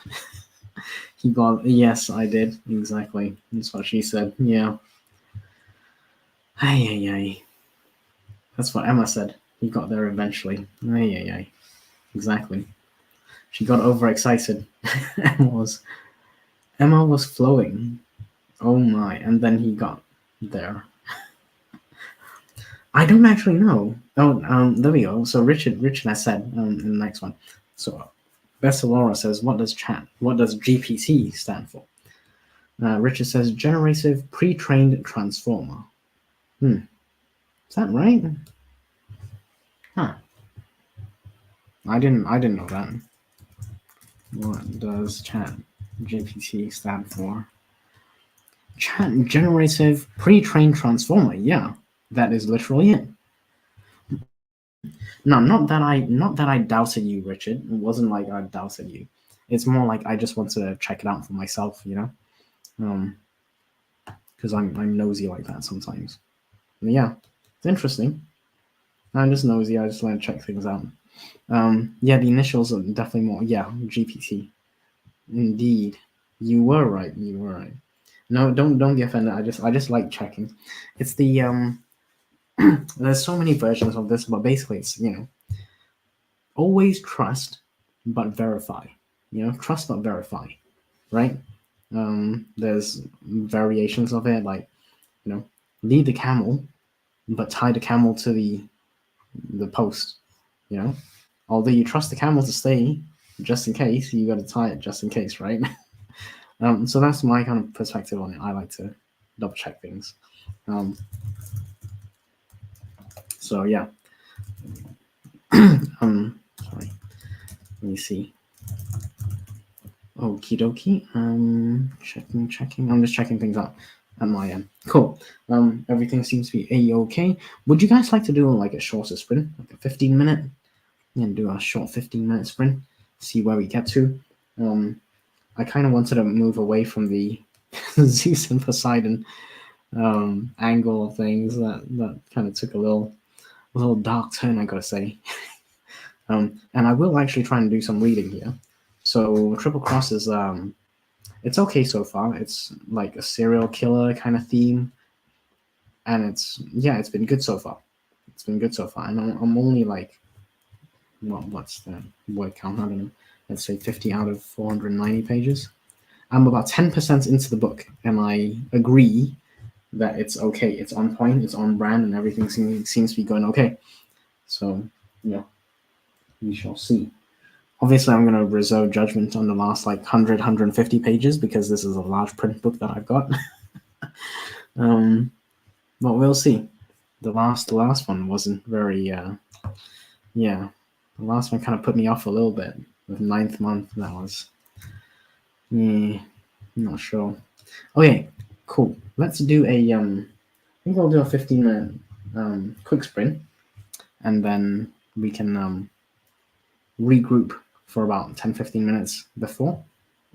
Yes, I did. Exactly. That's what she said. Yeah. Ay. That's what Emma said. He got there eventually. Ay. Exactly. She got overexcited. Emma was flowing. Oh my. And then he got there. I don't actually know. Oh, there we go. So Richard has said in the next one. So Bessa Laura says, what does GPT stand for? Richard says, Generative Pre-trained Transformer. Is that right? Huh. I didn't know that. What does GPT stand for? Generative Pre-trained Transformer. Yeah, that is literally it. No, not that I doubted you, Richard. It wasn't like I doubted you. It's more like I just want to check it out for myself, because I'm nosy like that sometimes. But yeah, it's interesting. I'm just nosy. I just want to check things out. Yeah, the initials are definitely more. Yeah, GPT. Indeed, you were right. No, don't be offended. I just like checking. It's the There's so many versions of this, but basically it's always trust but verify. Trust but verify, right? There's variations of it, like lead the camel but tie the camel to the post. Although you trust the camel to stay just in case, you got to tie it just in case, right? So that's my kind of perspective on it. I like to double check things. So yeah. Sorry. Let me see. Okie dokie. Checking. I'm just checking things out at my end. Cool. Everything seems to be a-okay. Would you guys like to do like a shorter sprint, like a 15-minute? And do a short 15-minute sprint, see where we get to. I kind of wanted to move away from the Zeus and Poseidon angle of things. That kind of took a little dark turn, I gotta say. And I will actually try and do some reading here. So Triple Cross is it's okay so far. It's like a serial killer kind of theme, and it's been good so far. It's been good so far, and I'm only like, what's the word count? I don't know. Let's say 50 out of 490 pages. I'm about 10% into the book, and I agree that it's okay. It's on point. It's on brand, and everything seems to be going okay. So yeah, we shall see. Obviously, I'm going to reserve judgment on the last like 100, 150 pages because this is a large print book that I've got. But we'll see. The last one wasn't very. Yeah, the last one kind of put me off a little bit. With ninth month, that was. Yeah, I'm not sure. Okay, cool. Let's do a. I think I'll do a 15-minute quick sprint, and then we can regroup for about 10, 15 minutes before,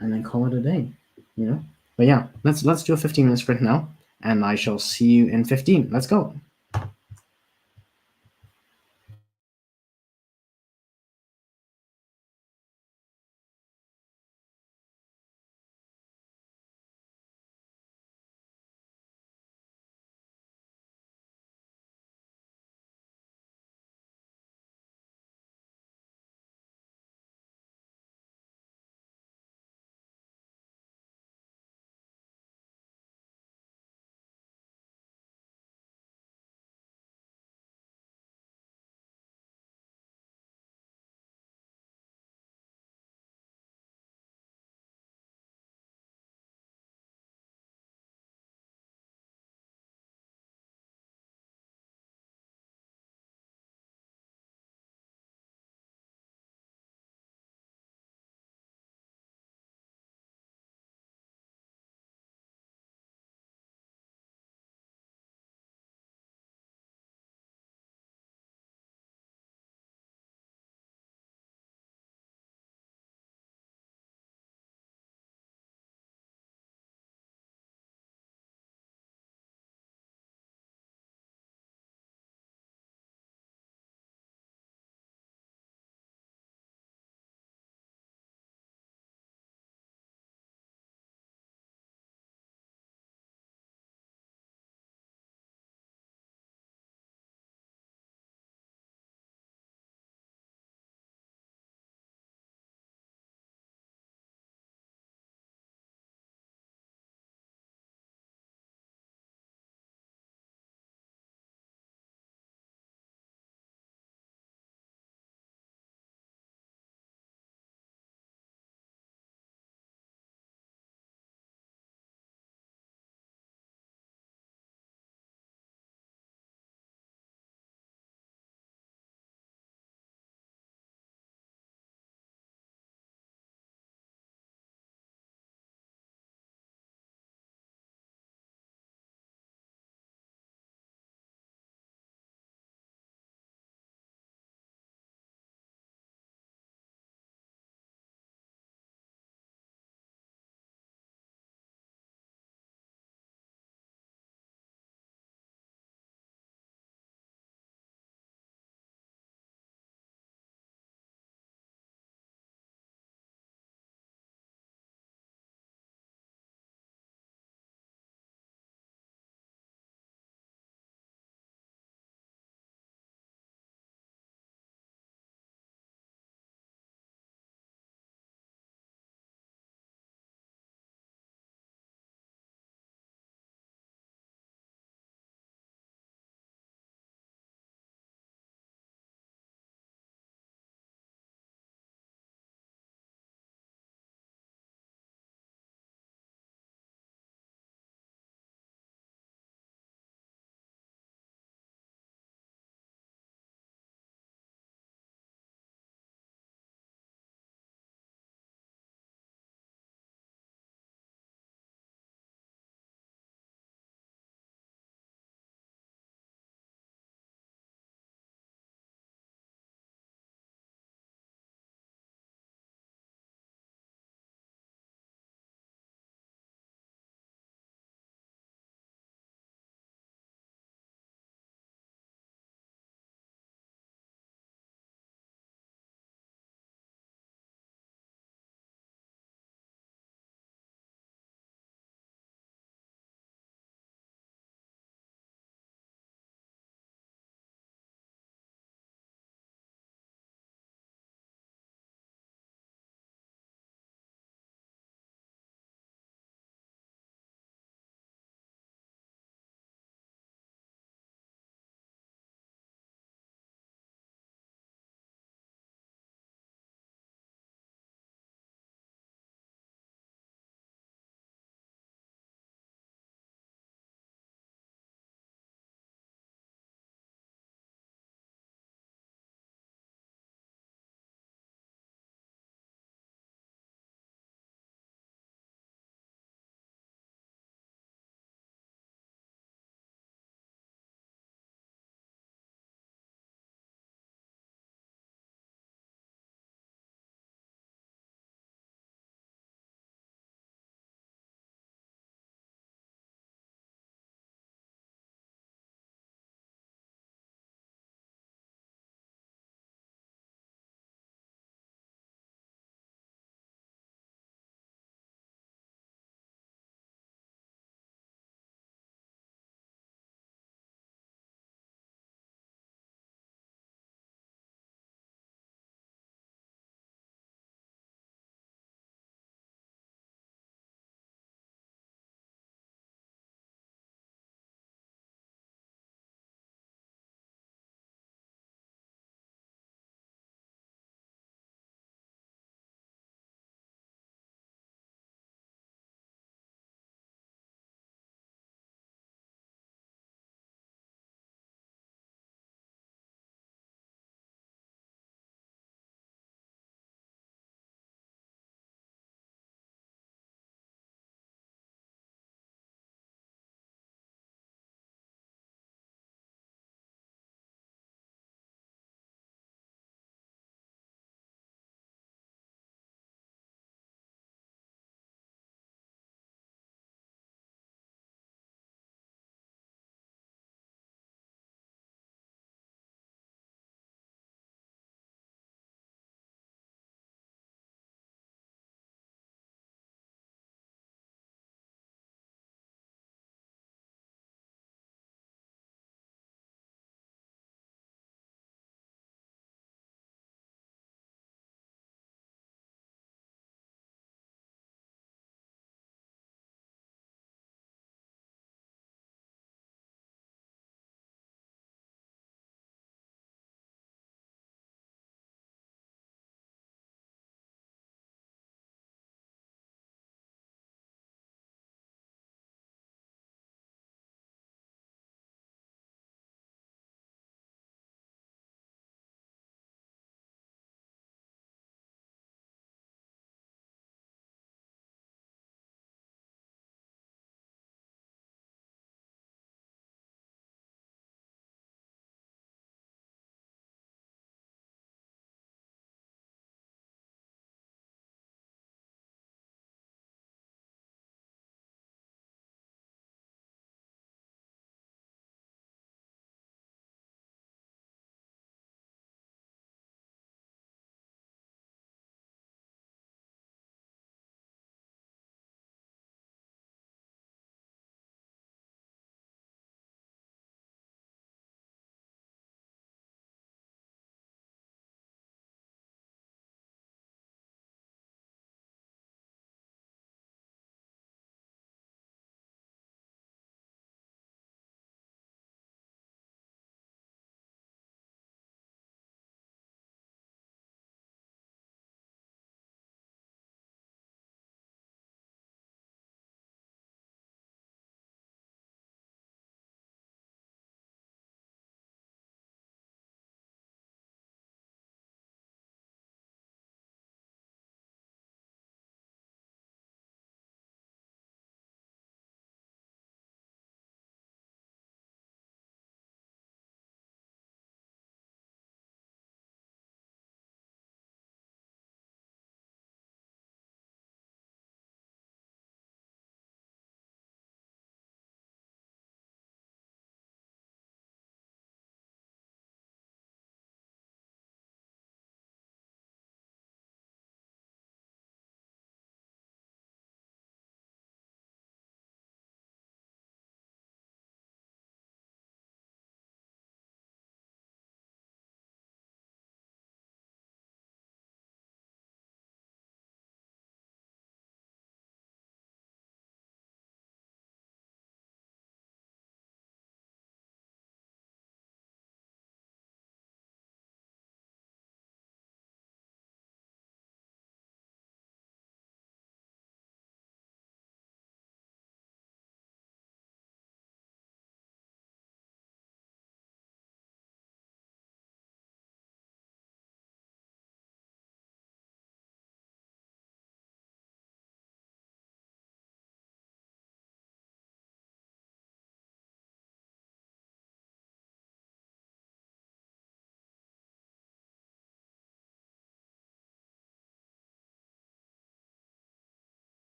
and then call it a day. You know. But yeah, let's do a 15-minute sprint now, and I shall see you in 15. Let's go.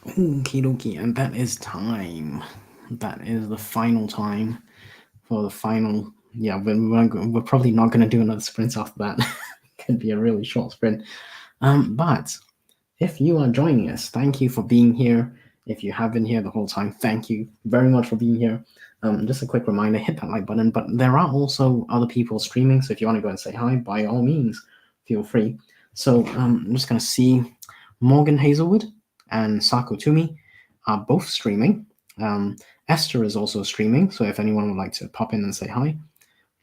Okie dokie, and that is time. That is the final time for the final. Yeah, we're probably not going to do another sprint after that. Could be a really short sprint. But if you are joining us, thank you for being here. If you have been here the whole time, thank you very much for being here. Just a quick reminder, hit that like button. But there are also other people streaming, so if you want to go and say hi, by all means, feel free. So I'm just going to see Morgan Hazelwood and Sako Toomey are both streaming. Esther is also streaming, so if anyone would like to pop in and say hi,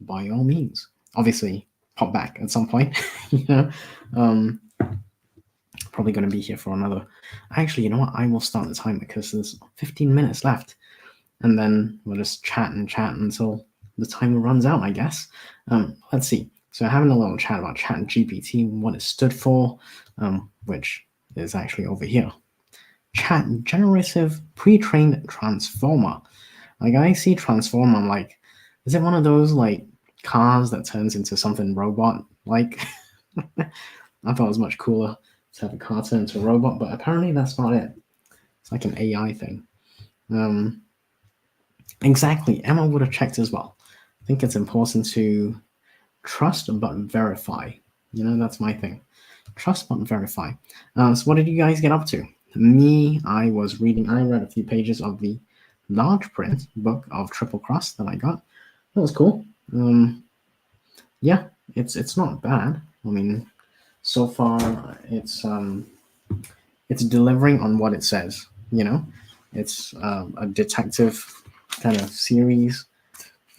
by all means. Obviously, pop back at some point. you know, probably going to be here for another. Actually, you know what? I will start the timer because there's 15 minutes left, and then we'll just chat until the timer runs out, I guess. Let's see. So having a little chat about ChatGPT, what it stood for, which is actually over here. Chat Generative Pre-trained Transformer. Like I see Transformer, I'm like, is it one of those like cars that turns into something robot? Like, I thought it was much cooler to have a car turn into a robot, but apparently that's not it. It's like an AI thing. Exactly. Emma would have checked as well. I think it's important to trust but verify. You know, that's my thing. Trust but verify. So what did you guys get up to? Me, I read a few pages of the large print book of Triple Cross that I got. That was cool. Yeah, it's not bad. I mean, so far it's delivering on what it says. You know, it's a detective kind of series.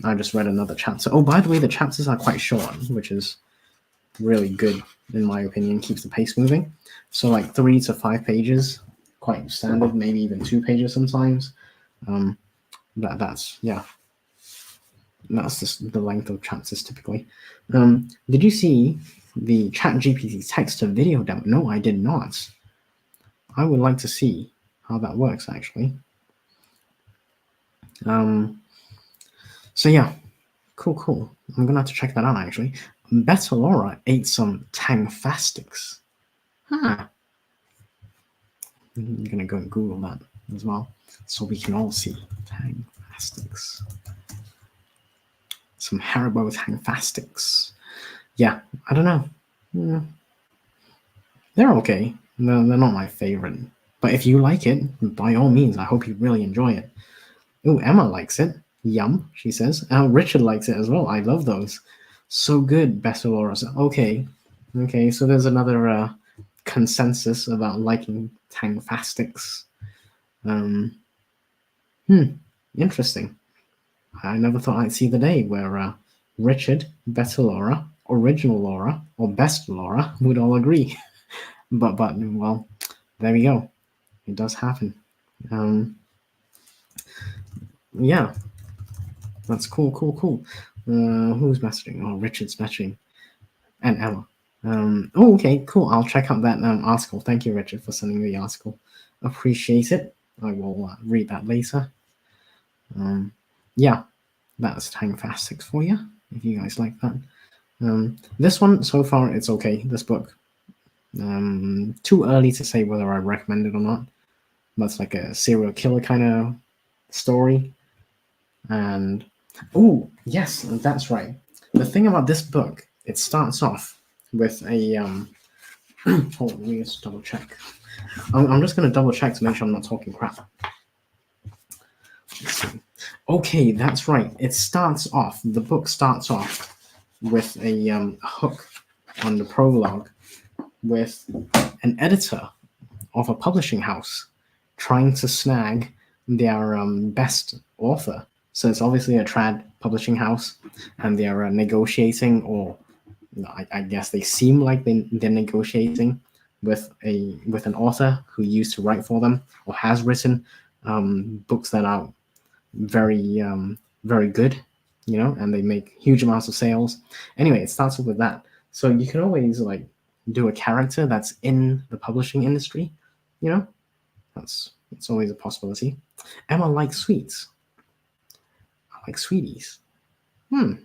I just read another chapter. Oh, by the way, the chapters are quite short, which is really good in my opinion. Keeps the pace moving. So like 3 to 5 pages, quite standard. Maybe even 2 pages sometimes. That's yeah. That's just the length of chapters typically. Did you see the ChatGPT text to video demo? No, I did not. I would like to see how that works actually. So yeah, cool. I'm gonna have to check that out actually. Better Laura ate some Tangfastics. Huh. I'm gonna go and Google that as well, so we can all see Tangfastics. Some Haribo Tangfastics. Yeah, I don't know. They're okay. They're not my favorite. But if you like it, by all means, I hope you really enjoy it. Oh, Emma likes it. Yum, she says. Richard likes it as well. I love those. So good, Bessalora. Okay, so there's another consensus about liking Tangfastics. Interesting. I never thought I'd see the day where Richard, Bettalora, Original Laura, or Best Laura would all agree. but well, there we go. It does happen. Yeah, that's cool. Who's messaging? Oh, Richard's messaging, and Emma. Okay, cool. I'll check out that article. Thank you, Richard, for sending me the article. Appreciate it. I will read that later. Yeah, that's Tangfastics for you, if you guys like that. This one, so far, it's okay, this book. Too early to say whether I recommend it or not. That's like a serial killer kind of story. And, oh, yes, that's right. The thing about this book, it starts off with a, hold on, let me just double check. I'm just going to double check to make sure I'm not talking crap. Okay, that's right. The book starts off with a hook on the prologue with an editor of a publishing house trying to snag their best author. So it's obviously a trad publishing house, and they're negotiating, or I guess they seem like they're negotiating with an author who used to write for them or has written books that are very good, and they make huge amounts of sales. Anyway, it starts off with that. So you can always like do a character that's in the publishing industry, it's always a possibility. Emma likes sweets. I like sweeties. They're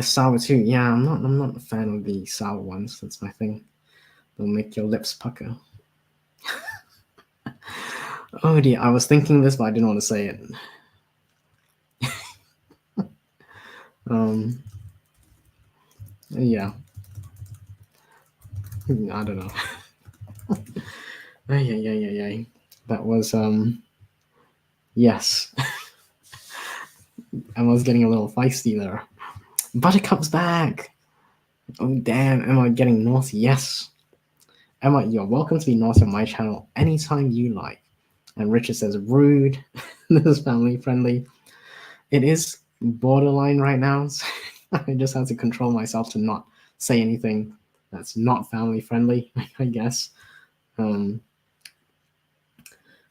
sour too. Yeah, I'm not a fan of the sour ones. That's my thing. They'll make your lips pucker. Oh dear, I was thinking this, but I didn't want to say it. Yeah, I don't know. Yeah. That was yes. Emma's getting a little feisty there. Buttercup's back. Oh damn, Emma getting naughty. Yes. Emma, you're welcome to be naughty on my channel anytime you like. And Richard says rude. This is family friendly. It is borderline right now. So I just have to control myself to not say anything that's not family friendly, I guess.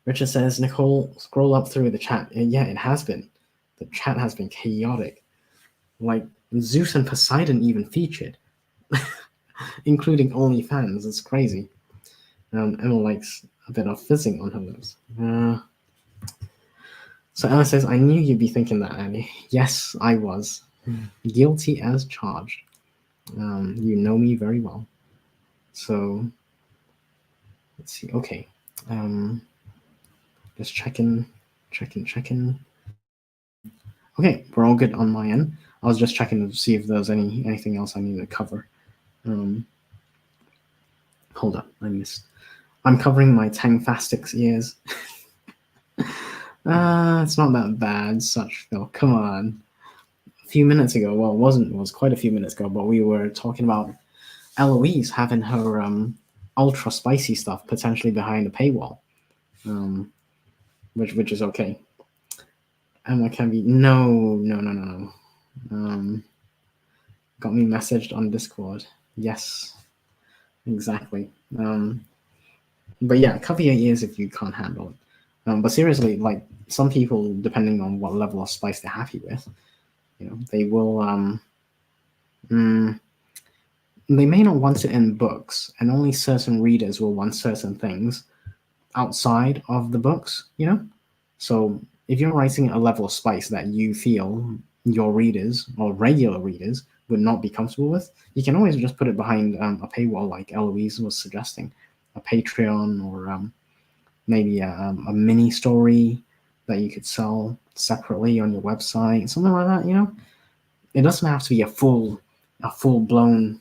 Richard says, Nicole, scroll up through the chat. Yeah, it has been. The chat has been chaotic. Like Zeus and Poseidon even featured, including OnlyFans. It's crazy. Emma likes a bit of fizzing on her lips. So Emma says, I knew you'd be thinking that, Annie. Yes, I was. Guilty as charged. You know me very well. So let's see. Okay. Just checking. Okay, we're all good on my end. I was just checking to see if there's anything else I need to cover. Hold up, I missed. I'm covering my Tangfastics ears. It's not that bad, such though. Come on. A few minutes ago, well, it was quite a few minutes ago, but we were talking about Eloise having her ultra spicy stuff potentially behind a paywall, which is okay. Emma can be no. Got me messaged on Discord. Yes, exactly. But yeah, cover your ears if you can't handle it. But seriously, like some people, depending on what level of spice they're happy with, they will. They may not want it in books, and only certain readers will want certain things outside of the books. So if you're writing a level of spice that you feel your readers or regular readers would not be comfortable with, you can always just put it behind a paywall, like Eloise was suggesting, a Patreon or maybe a mini story that you could sell separately on your website, something like that. It doesn't have to be a full blown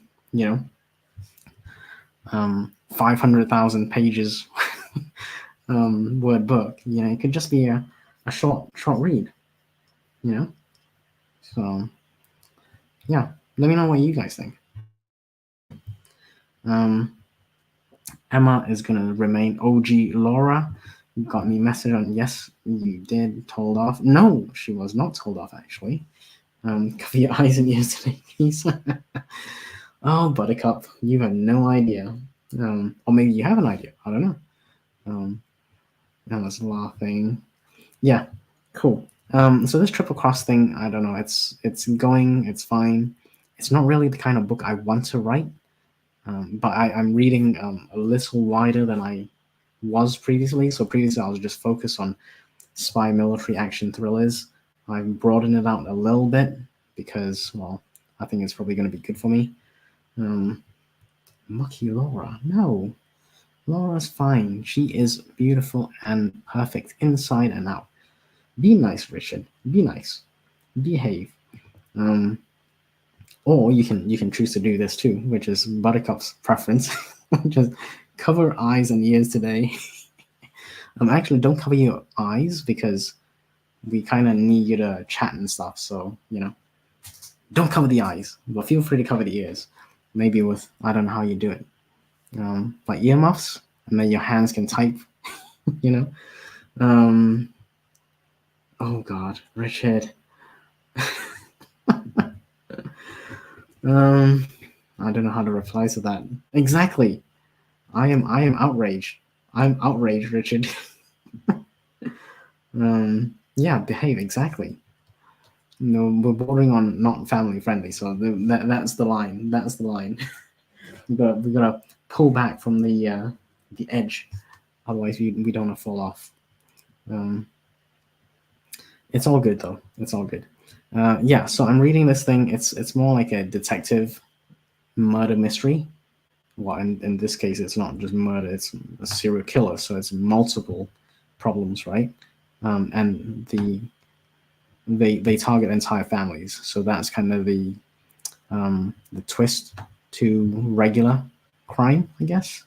500,000 pages word book. It could just be a short read. So yeah, let me know what you guys think. Emma is gonna remain OG Laura. You got me message on yes, you did told off. No, she was not told off actually. Cover your eyes and ears today, please. Oh, Buttercup, you have no idea. Or maybe you have an idea. I don't know. Emma's laughing. Yeah, cool. So this triple cross thing, I don't know. It's going. It's fine. It's not really the kind of book I want to write. But I'm reading a little wider than I was previously. So previously I was just focused on spy military action thrillers. I've broadened it out a little bit because, well, I think it's probably going to be good for me. Mucky Laura, no. Laura's fine. She is beautiful and perfect inside and out. Be nice, Richard. Be nice. Behave. Or you can choose to do this too, which is Buttercup's preference. Just cover eyes and ears today. Actually, don't cover your eyes because we kind of need you to chat and stuff. So don't cover the eyes, but feel free to cover the ears. Maybe with I don't know how you do it, like earmuffs, and then your hands can type. Oh God, Richard. I don't know how to reply to that. Exactly. I am outraged. I'm outraged, Richard. Yeah, behave exactly. We're bordering on not family friendly, so that's the line. That's the line. we gotta pull back from the edge, otherwise we don't want to fall off. It's all good though. It's all good. Yeah, so I'm reading this thing. It's more like a detective murder mystery. Well, in this case, it's not just murder; it's a serial killer. So it's multiple problems, right? And they target entire families. So that's kind of the twist to regular crime, I guess.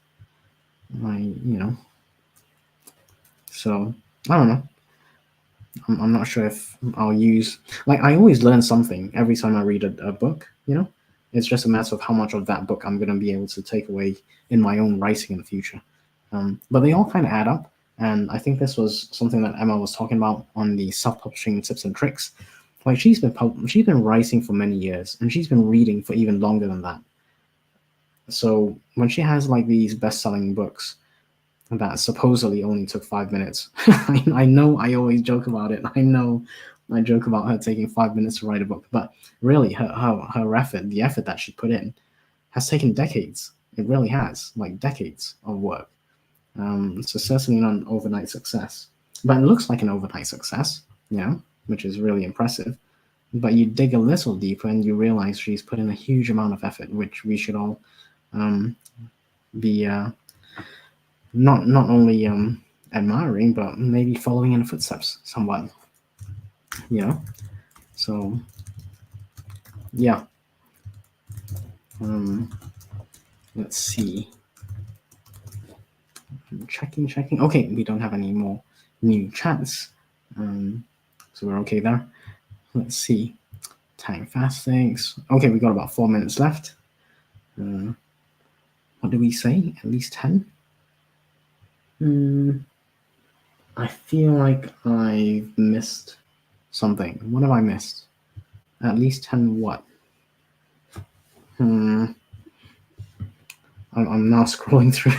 So I don't know. I'm not sure if I'll use, like, I always learn something every time I read a book. It's just a matter of how much of that book I'm going to be able to take away in my own writing in the future. But they all kind of add up. And I think this was something that Emma was talking about on the self-publishing tips and tricks. Like, she's been writing for many years, and she's been reading for even longer than that. So when she has like these best-selling books that supposedly only took 5 minutes, I know I always joke about it. I know I joke about her taking 5 minutes to write a book, but really her effort, the effort that she put in, has taken decades. It really has, like decades of work. So certainly not an overnight success, but it looks like an overnight success, which is really impressive. But you dig a little deeper and you realize she's put in a huge amount of effort, which we should all be not only admiring, but maybe following in the footsteps somewhat. So yeah. Let's see. Checking. Okay, we don't have any more new chats, so we're okay there. Let's see. Time fastings. Okay, we got about 4 minutes left. What do we say? At least 10? I feel like I've missed something. What have I missed? At least 10 what? I'm now scrolling through.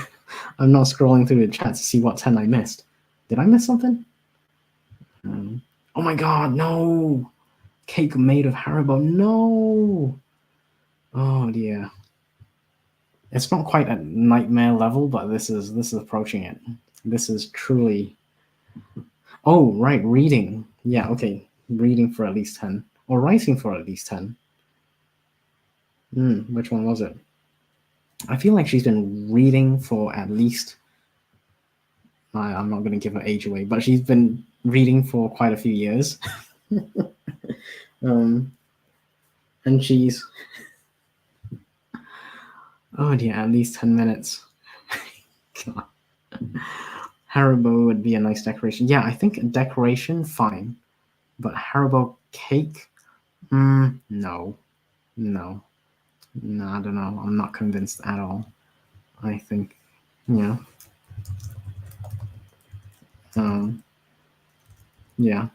I'm not scrolling through the chat to see what 10 I missed. Did I miss something? Oh my god, no! Cake made of Haribo. No! Oh dear. It's not quite at nightmare level, but this is approaching it. This is truly. Oh, right, reading. Yeah, okay. Reading for at least 10. Or writing for at least 10. Which one was it? I feel like she's been reading for at least. I'm not going to give her age away, but she's been reading for quite a few years. And she's. Oh dear, at least 10 minutes. God. Haribo would be a nice decoration. Yeah, I think decoration, fine. But Haribo cake? No. I don't know. I'm not convinced at all. I think, yeah. Yeah.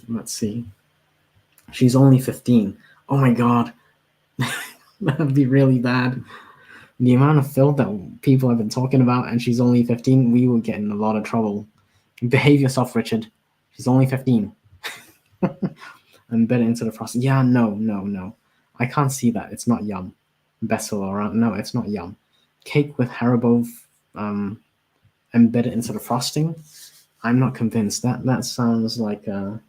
Let's see. She's only 15. Oh my god. That'd be really bad. The amount of filth that people have been talking about, and she's only 15, we would get in a lot of trouble. Behave yourself, Richard. She's only 15. And bit it into the frosting. Yeah, no. I can't see that. It's not yum. Bessel around. No, it's not yum. Cake with Haribo embedded into the frosting. I'm not convinced. That sounds like a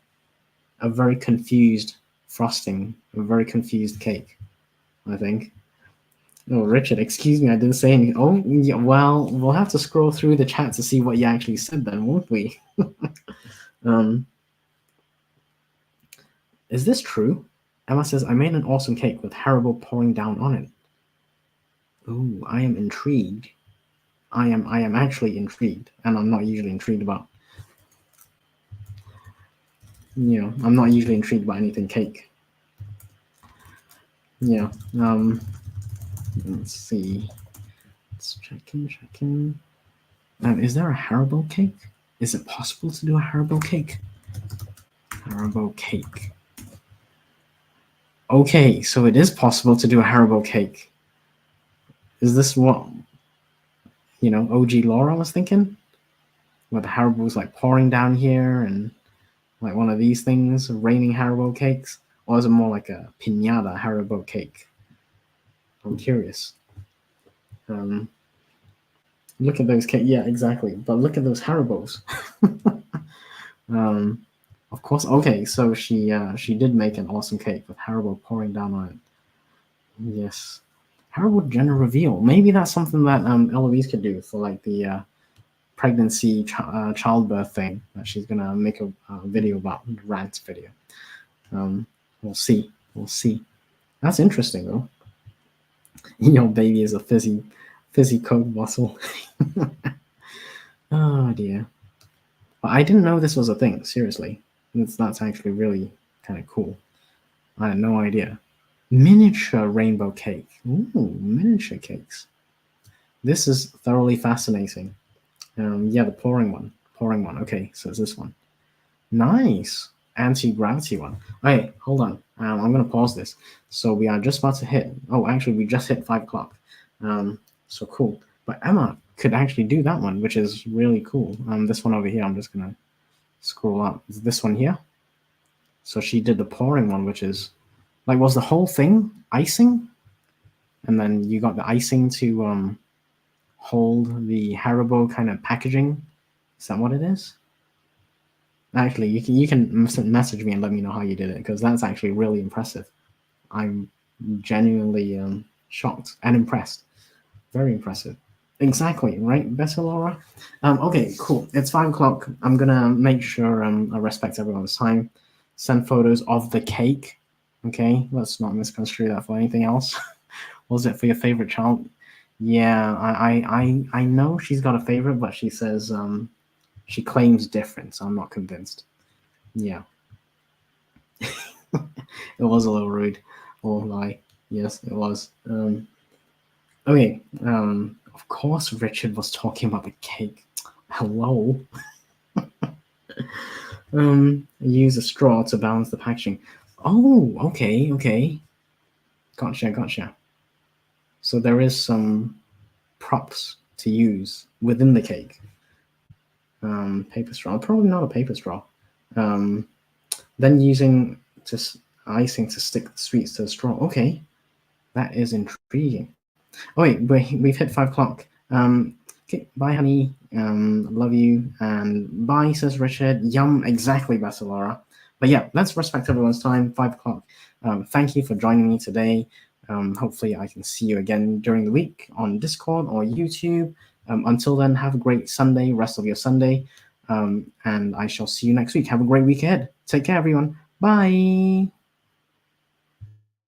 very confused frosting, a very confused cake, I think. Oh, Richard, excuse me, I didn't say anything. Oh, yeah, well, we'll have to scroll through the chat to see what you actually said then, won't we? Is this true? Emma says, I made an awesome cake with Haribo pouring down on it. Ooh, I am intrigued. I am actually intrigued, and I'm not usually intrigued about. I'm not usually intrigued by anything cake. Yeah. Let's see. Let's checking. Is there a Haribo cake? Is it possible to do a Haribo cake? Haribo cake. Okay, so it is possible to do a Haribo cake. Is this what OG Laura was thinking? Where the Haribo's like pouring down here and like one of these things, raining Haribo cakes? Or is it more like a piñata Haribo cake? I'm curious. Look at those cakes. Yeah, exactly. But look at those Haribos. Of course. Okay, so she did make an awesome cake with Haribo pouring down on it. Yes. Haribo gender reveal. Maybe that's something that Eloise could do for like the pregnancy, childbirth thing that she's gonna make a video about, rant video. We'll see. We'll see. That's interesting though. Your baby is a fizzy Coke bottle. Oh dear. But I didn't know this was a thing. Seriously, that's actually really kind of cool. I had no idea. Miniature rainbow cake. Ooh, miniature cakes. This is thoroughly fascinating. Yeah, the pouring one. Pouring one. Okay, so it's this one. Nice. Anti-gravity one. Okay, hold on. I'm going to pause this. So we are just about to hit. Oh, actually, we just hit 5 o'clock. So cool. But Emma could actually do that one, which is really cool. This one over here, I'm just going to scroll up. Is this one here? So she did the pouring one, which is like, was the whole thing icing? And then you got the icing to hold the Haribo kind of packaging. Is that what it is? Actually, you can message me and let me know how you did it, because that's actually really impressive. I'm genuinely shocked and impressed. Very impressive. Exactly, right, Better Laura? Okay, cool. It's 5 o'clock. I'm gonna make sure I respect everyone's time. Send photos of the cake. Okay, let's not misconstrue that for anything else. Was it for your favorite child? Yeah, I know she's got a favorite, but she says she claims different, so I'm not convinced. Yeah. It was a little rude. Or lie. Yes, it was. Okay. Of course, Richard was talking about the cake. Hello. Use a straw to balance the packaging. Oh, okay. Gotcha. So there is some props to use within the cake. Paper straw. Probably not a paper straw. Then using icing to stick the sweets to the straw. Okay, that is intriguing. Oh wait, we've hit 5 o'clock. Okay, bye, honey. Love you, and bye, says Richard. Yum, exactly, Basilara. But yeah, let's respect everyone's time. 5 o'clock. Thank you for joining me today. Hopefully, I can see you again during the week on Discord or YouTube. Until then, have a great Sunday, rest of your Sunday, and I shall see you next week. Have a great week ahead. Take care, everyone. Bye.